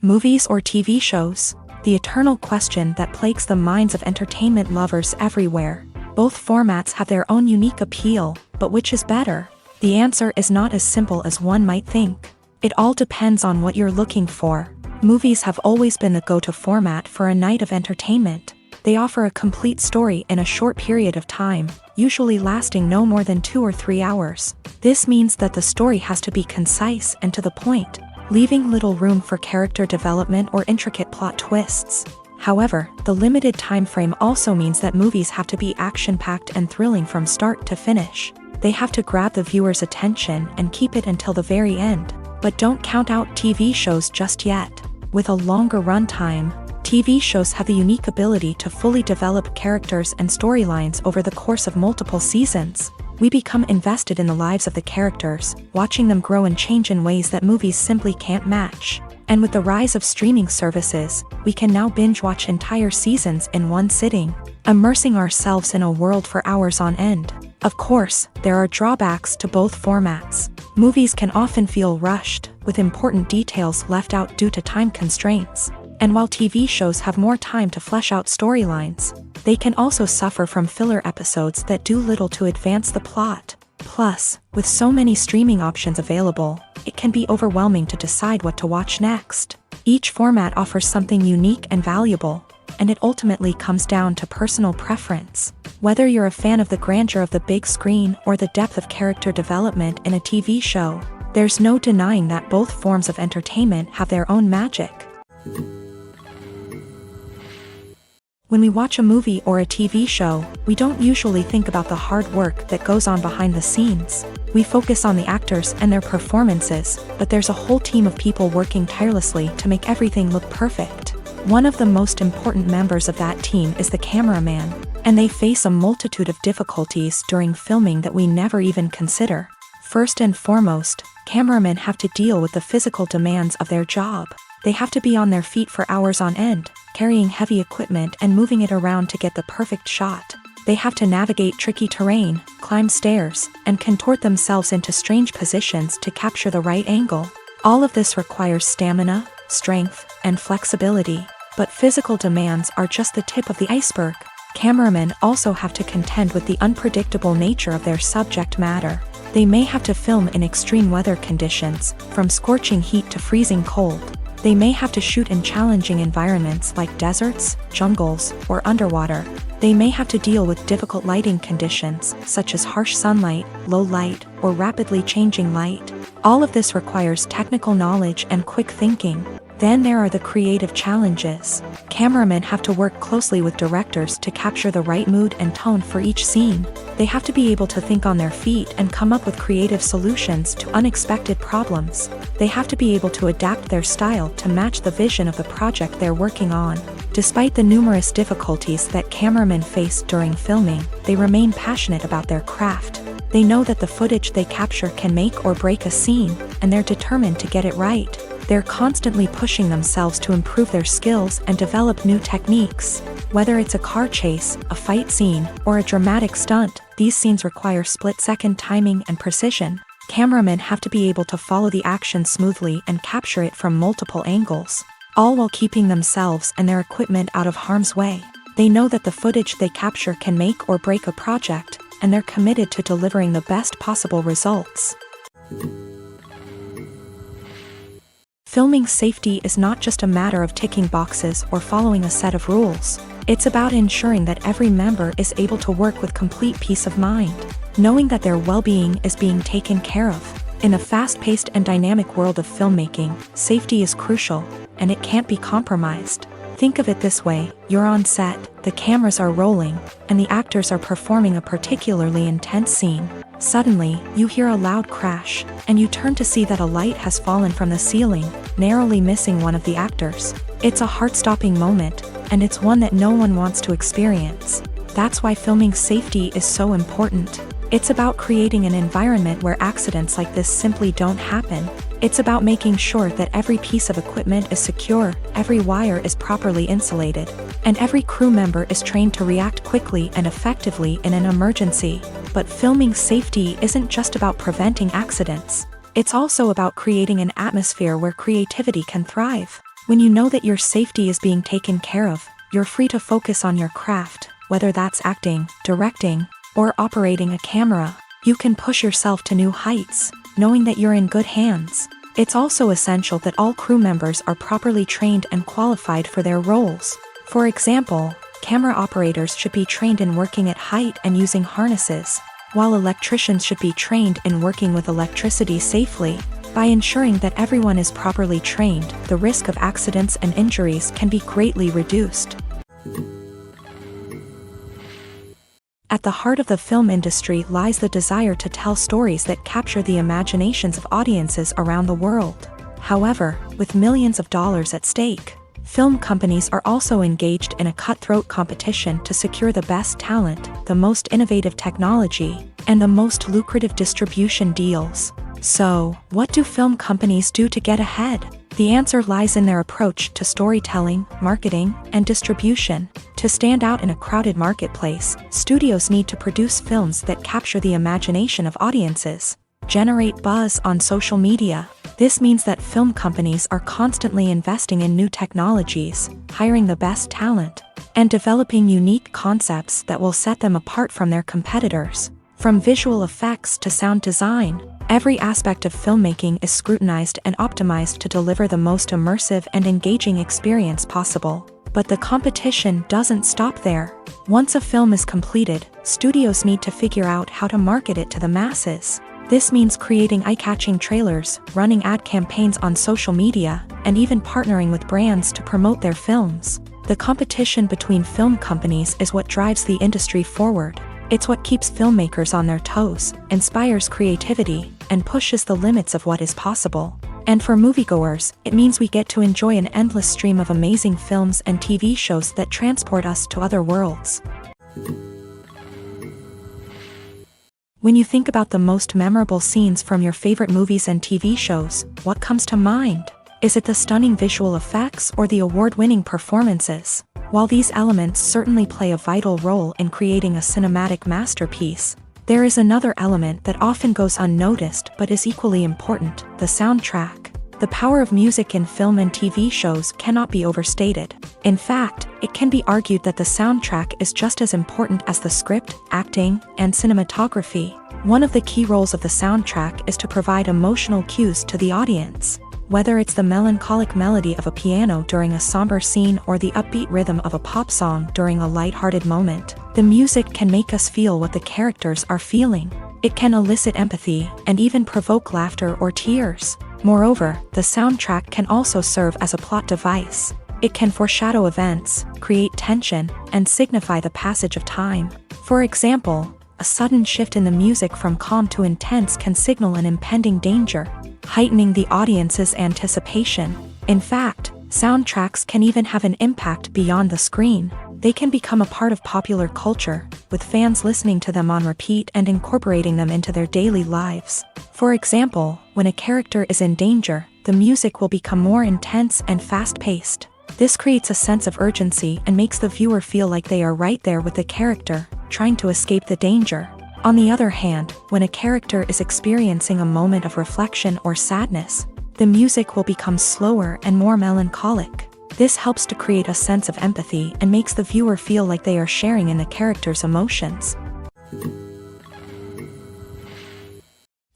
Speaker 1: Movies or TV shows? The eternal question that plagues the minds of entertainment lovers everywhere. Both formats have their own unique appeal, but which is better? The answer is not as simple as one might think. It all depends on what you're looking for. Movies have always been the go-to format for a night of entertainment. They offer a complete story in a short period of time, usually lasting no more than 2 or 3 hours. This means that the story has to be concise and to the point, leaving little room for character development or intricate plot twists. However, the limited time frame also means that movies have to be action-packed and thrilling from start to finish. They have to grab the viewer's attention and keep it until the very end. But don't count out TV shows just yet. With a longer runtime, TV shows have the unique ability to fully develop characters and storylines over the course of multiple seasons. We become invested in the lives of the characters, watching them grow and change in ways that movies simply can't match. And with the rise of streaming services, we can now binge-watch entire seasons in one sitting, immersing ourselves in a world for hours on end. Of course, there are drawbacks to both formats. Movies can often feel rushed, with important details left out due to time constraints. And while TV shows have more time to flesh out storylines, they can also suffer from filler episodes that do little to advance the plot. Plus, with so many streaming options available, it can be overwhelming to decide what to watch next. Each format offers something unique and valuable, and it ultimately comes down to personal preference. Whether you're a fan of the grandeur of the big screen or the depth of character development in a TV show, there's no denying that both forms of entertainment have their own magic. When we watch a movie or a TV show, we don't usually think about the hard work that goes on behind the scenes. We focus on the actors and their performances, but there's a whole team of people working tirelessly to make everything look perfect. One of the most important members of that team is the cameraman, and they face a multitude of difficulties during filming that we never even consider. First and foremost, cameramen have to deal with the physical demands of their job. They have to be on their feet for hours on end, carrying heavy equipment and moving it around to get the perfect shot. They have to navigate tricky terrain, climb stairs, and contort themselves into strange positions to capture the right angle. All of this requires stamina, strength, and flexibility. But physical demands are just the tip of the iceberg. Cameramen also have to contend with the unpredictable nature of their subject matter. They may have to film in extreme weather conditions, from scorching heat to freezing cold. They may have to shoot in challenging environments like deserts, jungles, or underwater. They may have to deal with difficult lighting conditions, such as harsh sunlight, low light, or rapidly changing light. All of this requires technical knowledge and quick thinking. Then there are the creative challenges. Cameramen have to work closely with directors to capture the right mood and tone for each scene. They have to be able to think on their feet and come up with creative solutions to unexpected problems. They have to be able to adapt their style to match the vision of the project they're working on. Despite the numerous difficulties that cameramen face during filming, they remain passionate about their craft. They know that the footage they capture can make or break a scene, and they're determined to get it right. They're constantly pushing themselves to improve their skills and develop new techniques. Whether it's a car chase, a fight scene, or a dramatic stunt, these scenes require split-second timing and precision. Cameramen have to be able to follow the action smoothly and capture it from multiple angles, all while keeping themselves and their equipment out of harm's way. They know that the footage they capture can make or break a project, and they're committed to delivering the best possible results. Filming safety is not just a matter of ticking boxes or following a set of rules. It's about ensuring that every member is able to work with complete peace of mind, knowing that their well-being is being taken care of. In the fast-paced and dynamic world of filmmaking, safety is crucial, and it can't be compromised. Think of it this way: you're on set, the cameras are rolling, and the actors are performing a particularly intense scene. Suddenly, you hear a loud crash, and you turn to see that a light has fallen from the ceiling, narrowly missing one of the actors. It's a heart-stopping moment, and it's one that no one wants to experience. That's why filming safety is so important. It's about creating an environment where accidents like this simply don't happen. It's about making sure that every piece of equipment is secure, every wire is properly insulated, and every crew member is trained to react quickly and effectively in an emergency. But filming safety isn't just about preventing accidents. It's also about creating an atmosphere where creativity can thrive. When you know that your safety is being taken care of, you're free to focus on your craft, whether that's acting, directing, or operating a camera. You can push yourself to new heights, knowing that you're in good hands. It's also essential that all crew members are properly trained and qualified for their roles. For example, camera operators should be trained in working at height and using harnesses, while electricians should be trained in working with electricity safely. By ensuring that everyone is properly trained, the risk of accidents and injuries can be greatly reduced. At the heart of the film industry lies the desire to tell stories that capture the imaginations of audiences around the world. However, with millions of dollars at stake, film companies are also engaged in a cutthroat competition to secure the best talent, the most innovative technology, and the most lucrative distribution deals. So, what do film companies do to get ahead? The answer lies in their approach to storytelling, marketing, and distribution. To stand out in a crowded marketplace, studios need to produce films that capture the imagination of audiences, generate buzz on social media. This means that film companies are constantly investing in new technologies, hiring the best talent, and developing unique concepts that will set them apart from their competitors. From visual effects to sound design, every aspect of filmmaking is scrutinized and optimized to deliver the most immersive and engaging experience possible. But the competition doesn't stop there. Once a film is completed, studios need to figure out how to market it to the masses. This means creating eye-catching trailers, running ad campaigns on social media, and even partnering with brands to promote their films. The competition between film companies is what drives the industry forward. It's what keeps filmmakers on their toes, inspires creativity, and pushes the limits of what is possible. And for moviegoers, it means we get to enjoy an endless stream of amazing films and TV shows that transport us to other worlds. When you think about the most memorable scenes from your favorite movies and TV shows, what comes to mind? Is it the stunning visual effects or the award-winning performances? While these elements certainly play a vital role in creating a cinematic masterpiece, there is another element that often goes unnoticed but is equally important: the soundtrack. The power of music in film and TV shows cannot be overstated. In fact, it can be argued that the soundtrack is just as important as the script, acting, and cinematography. One of the key roles of the soundtrack is to provide emotional cues to the audience. Whether it's the melancholic melody of a piano during a somber scene or the upbeat rhythm of a pop song during a lighthearted moment, the music can make us feel what the characters are feeling. It can elicit empathy and even provoke laughter or tears. Moreover, the soundtrack can also serve as a plot device. It can foreshadow events, create tension, and signify the passage of time. For example, a sudden shift in the music from calm to intense can signal an impending danger, heightening the audience's anticipation. In fact, soundtracks can even have an impact beyond the screen. They can become a part of popular culture, with fans listening to them on repeat and incorporating them into their daily lives. For example, when a character is in danger, the music will become more intense and fast-paced. This creates a sense of urgency and makes the viewer feel like they are right there with the character, trying to escape the danger. On the other hand, when a character is experiencing a moment of reflection or sadness, the music will become slower and more melancholic. This helps to create a sense of empathy and makes the viewer feel like they are sharing in the character's emotions.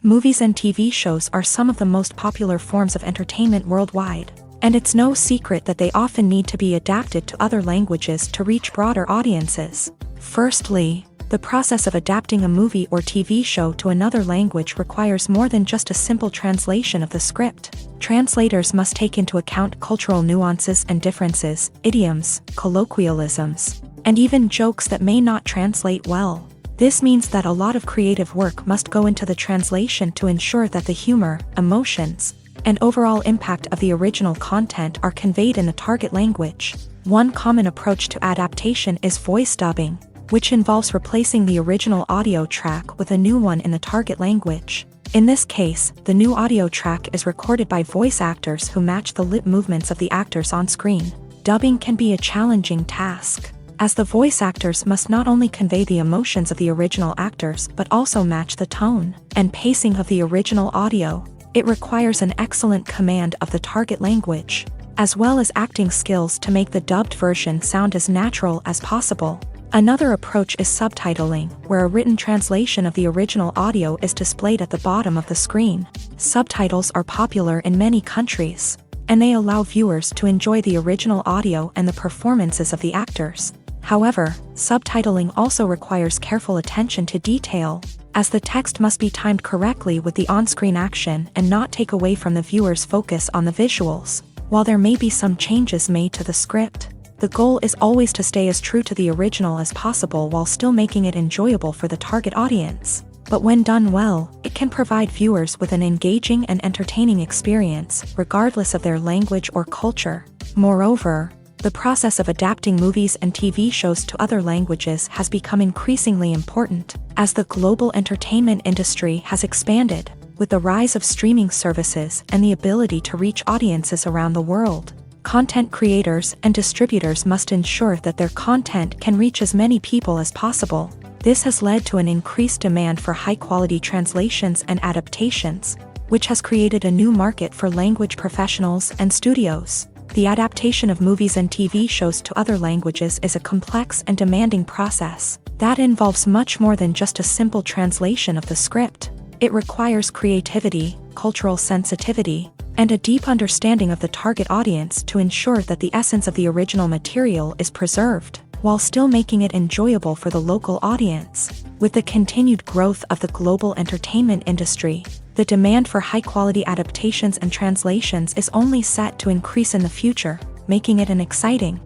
Speaker 1: Movies and TV shows are some of the most popular forms of entertainment worldwide, and it's no secret that they often need to be adapted to other languages to reach broader audiences. Firstly, the process of adapting a movie or TV show to another language requires more than just a simple translation of the script. Translators must take into account cultural nuances and differences, idioms, colloquialisms, and even jokes that may not translate well. This means that a lot of creative work must go into the translation to ensure that the humor, emotions, and overall impact of the original content are conveyed in the target language. One common approach to adaptation is voice dubbing, which involves replacing the original audio track with a new one in the target language. In this case, the new audio track is recorded by voice actors who match the lip movements of the actors on screen. Dubbing can be a challenging task, as the voice actors must not only convey the emotions of the original actors but also match the tone and pacing of the original audio. It requires an excellent command of the target language, as well as acting skills to make the dubbed version sound as natural as possible. Another approach is subtitling, where a written translation of the original audio is displayed at the bottom of the screen. Subtitles are popular in many countries, and they allow viewers to enjoy the original audio and the performances of the actors. However, subtitling also requires careful attention to detail, as the text must be timed correctly with the on-screen action and not take away from the viewer's focus on the visuals. While there may be some changes made to the script, the goal is always to stay as true to the original as possible while still making it enjoyable for the target audience. But when done well, it can provide viewers with an engaging and entertaining experience, regardless of their language or culture. Moreover, the process of adapting movies and TV shows to other languages has become increasingly important, as the global entertainment industry has expanded, with the rise of streaming services and the ability to reach audiences around the world. Content creators and distributors must ensure that their content can reach as many people as possible. This has led to an increased demand for high-quality translations and adaptations, which has created a new market for language professionals and studios. The adaptation of movies and TV shows to other languages is a complex and demanding process that involves much more than just a simple translation of the script. It requires creativity, cultural sensitivity, and a deep understanding of the target audience to ensure that the essence of the original material is preserved, while still making it enjoyable for the local audience. With the continued growth of the global entertainment industry, the demand for high-quality adaptations and translations is only set to increase in the future, making it an exciting.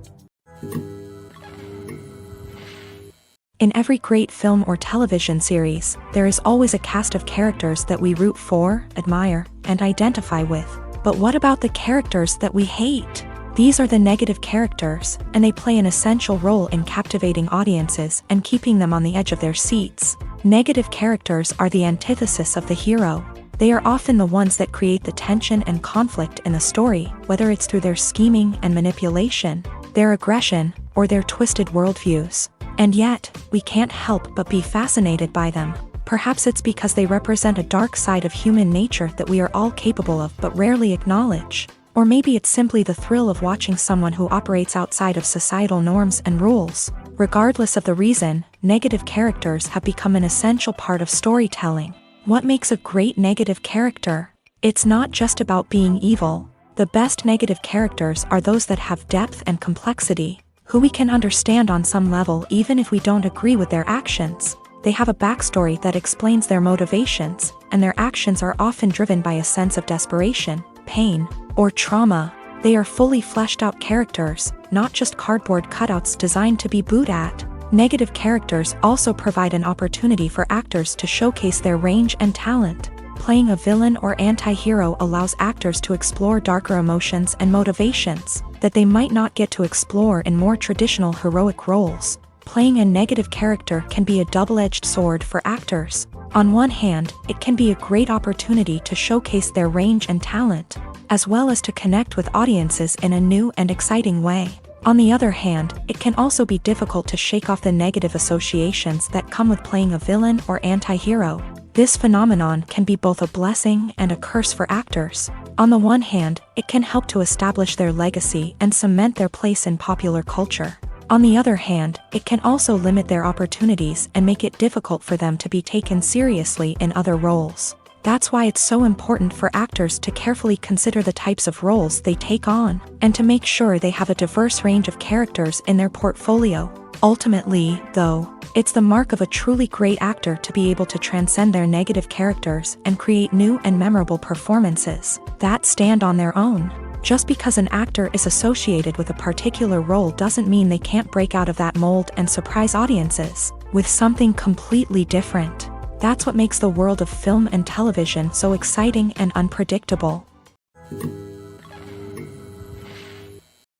Speaker 1: In every great film or television series, there is always a cast of characters that we root for, admire, and identify with. But what about the characters that we hate? These are the negative characters, and they play an essential role in captivating audiences and keeping them on the edge of their seats. Negative characters are the antithesis of the hero. They are often the ones that create the tension and conflict in the story, whether it's through their scheming and manipulation, their aggression, or their twisted worldviews. And yet, we can't help but be fascinated by them. Perhaps it's because they represent a dark side of human nature that we are all capable of but rarely acknowledge. Or maybe it's simply the thrill of watching someone who operates outside of societal norms and rules. Regardless of the reason, negative characters have become an essential part of storytelling. What makes a great negative character? It's not just about being evil. The best negative characters are those that have depth and complexity, who we can understand on some level even if we don't agree with their actions. They have a backstory that explains their motivations, and their actions are often driven by a sense of desperation, pain, or trauma. They are fully fleshed out characters, not just cardboard cutouts designed to be booed at. Negative characters also provide an opportunity for actors to showcase their range and talent. Playing a villain or anti-hero allows actors to explore darker emotions and motivations that they might not get to explore in more traditional heroic roles. Playing a negative character can be a double-edged sword for actors. On one hand, it can be a great opportunity to showcase their range and talent, as well as to connect with audiences in a new and exciting way. On the other hand, it can also be difficult to shake off the negative associations that come with playing a villain or anti-hero. This phenomenon can be both a blessing and a curse for actors. On the one hand, it can help to establish their legacy and cement their place in popular culture. On the other hand, it can also limit their opportunities and make it difficult for them to be taken seriously in other roles. That's why it's so important for actors to carefully consider the types of roles they take on, and to make sure they have a diverse range of characters in their portfolio. Ultimately, though, it's the mark of a truly great actor to be able to transcend their negative characters and create new and memorable performances that stand on their own. Just because an actor is associated with a particular role doesn't mean they can't break out of that mold and surprise audiences with something completely different. That's what makes the world of film and television so exciting and unpredictable.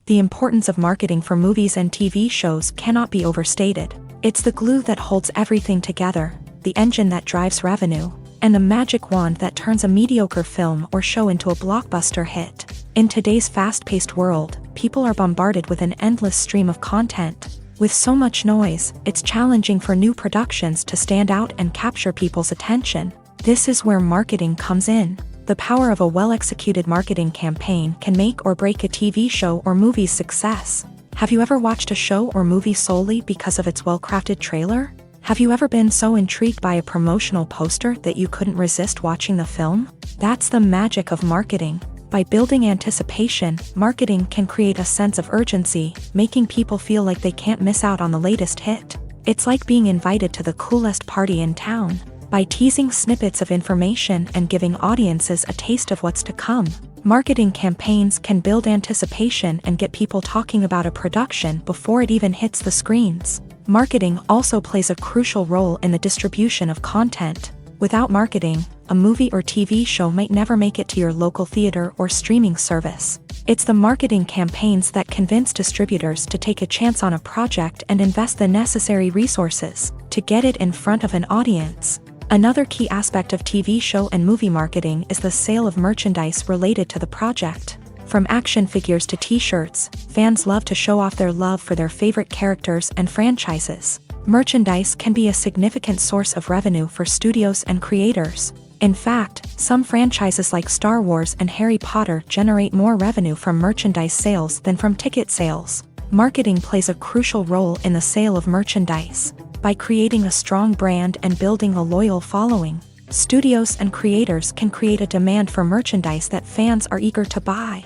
Speaker 1: The importance of marketing for movies and TV shows cannot be overstated. It's the glue that holds everything together, the engine that drives revenue, and the magic wand that turns a mediocre film or show into a blockbuster hit. In today's fast-paced world, people are bombarded with an endless stream of content. With so much noise, it's challenging for new productions to stand out and capture people's attention. This is where marketing comes in. The power of a well-executed marketing campaign can make or break a TV show or movie's success. Have you ever watched a show or movie solely because of its well-crafted trailer? Have you ever been so intrigued by a promotional poster that you couldn't resist watching the film? That's the magic of marketing. By building anticipation, marketing can create a sense of urgency, making people feel like they can't miss out on the latest hit. It's like being invited to the coolest party in town. By teasing snippets of information and giving audiences a taste of what's to come, marketing campaigns can build anticipation and get people talking about a production before it even hits the screens. Marketing also plays a crucial role in the distribution of content. Without marketing, a movie or TV show might never make it to your local theater or streaming service. It's the marketing campaigns that convince distributors to take a chance on a project and invest the necessary resources to get it in front of an audience. Another key aspect of TV show and movie marketing is the sale of merchandise related to the project. From action figures to t-shirts, fans love to show off their love for their favorite characters and franchises. Merchandise can be a significant source of revenue for studios and creators. In fact, some franchises like Star Wars and Harry Potter generate more revenue from merchandise sales than from ticket sales. Marketing plays a crucial role in the sale of merchandise. By creating a strong brand and building a loyal following, studios and creators can create a demand for merchandise that fans are eager to buy.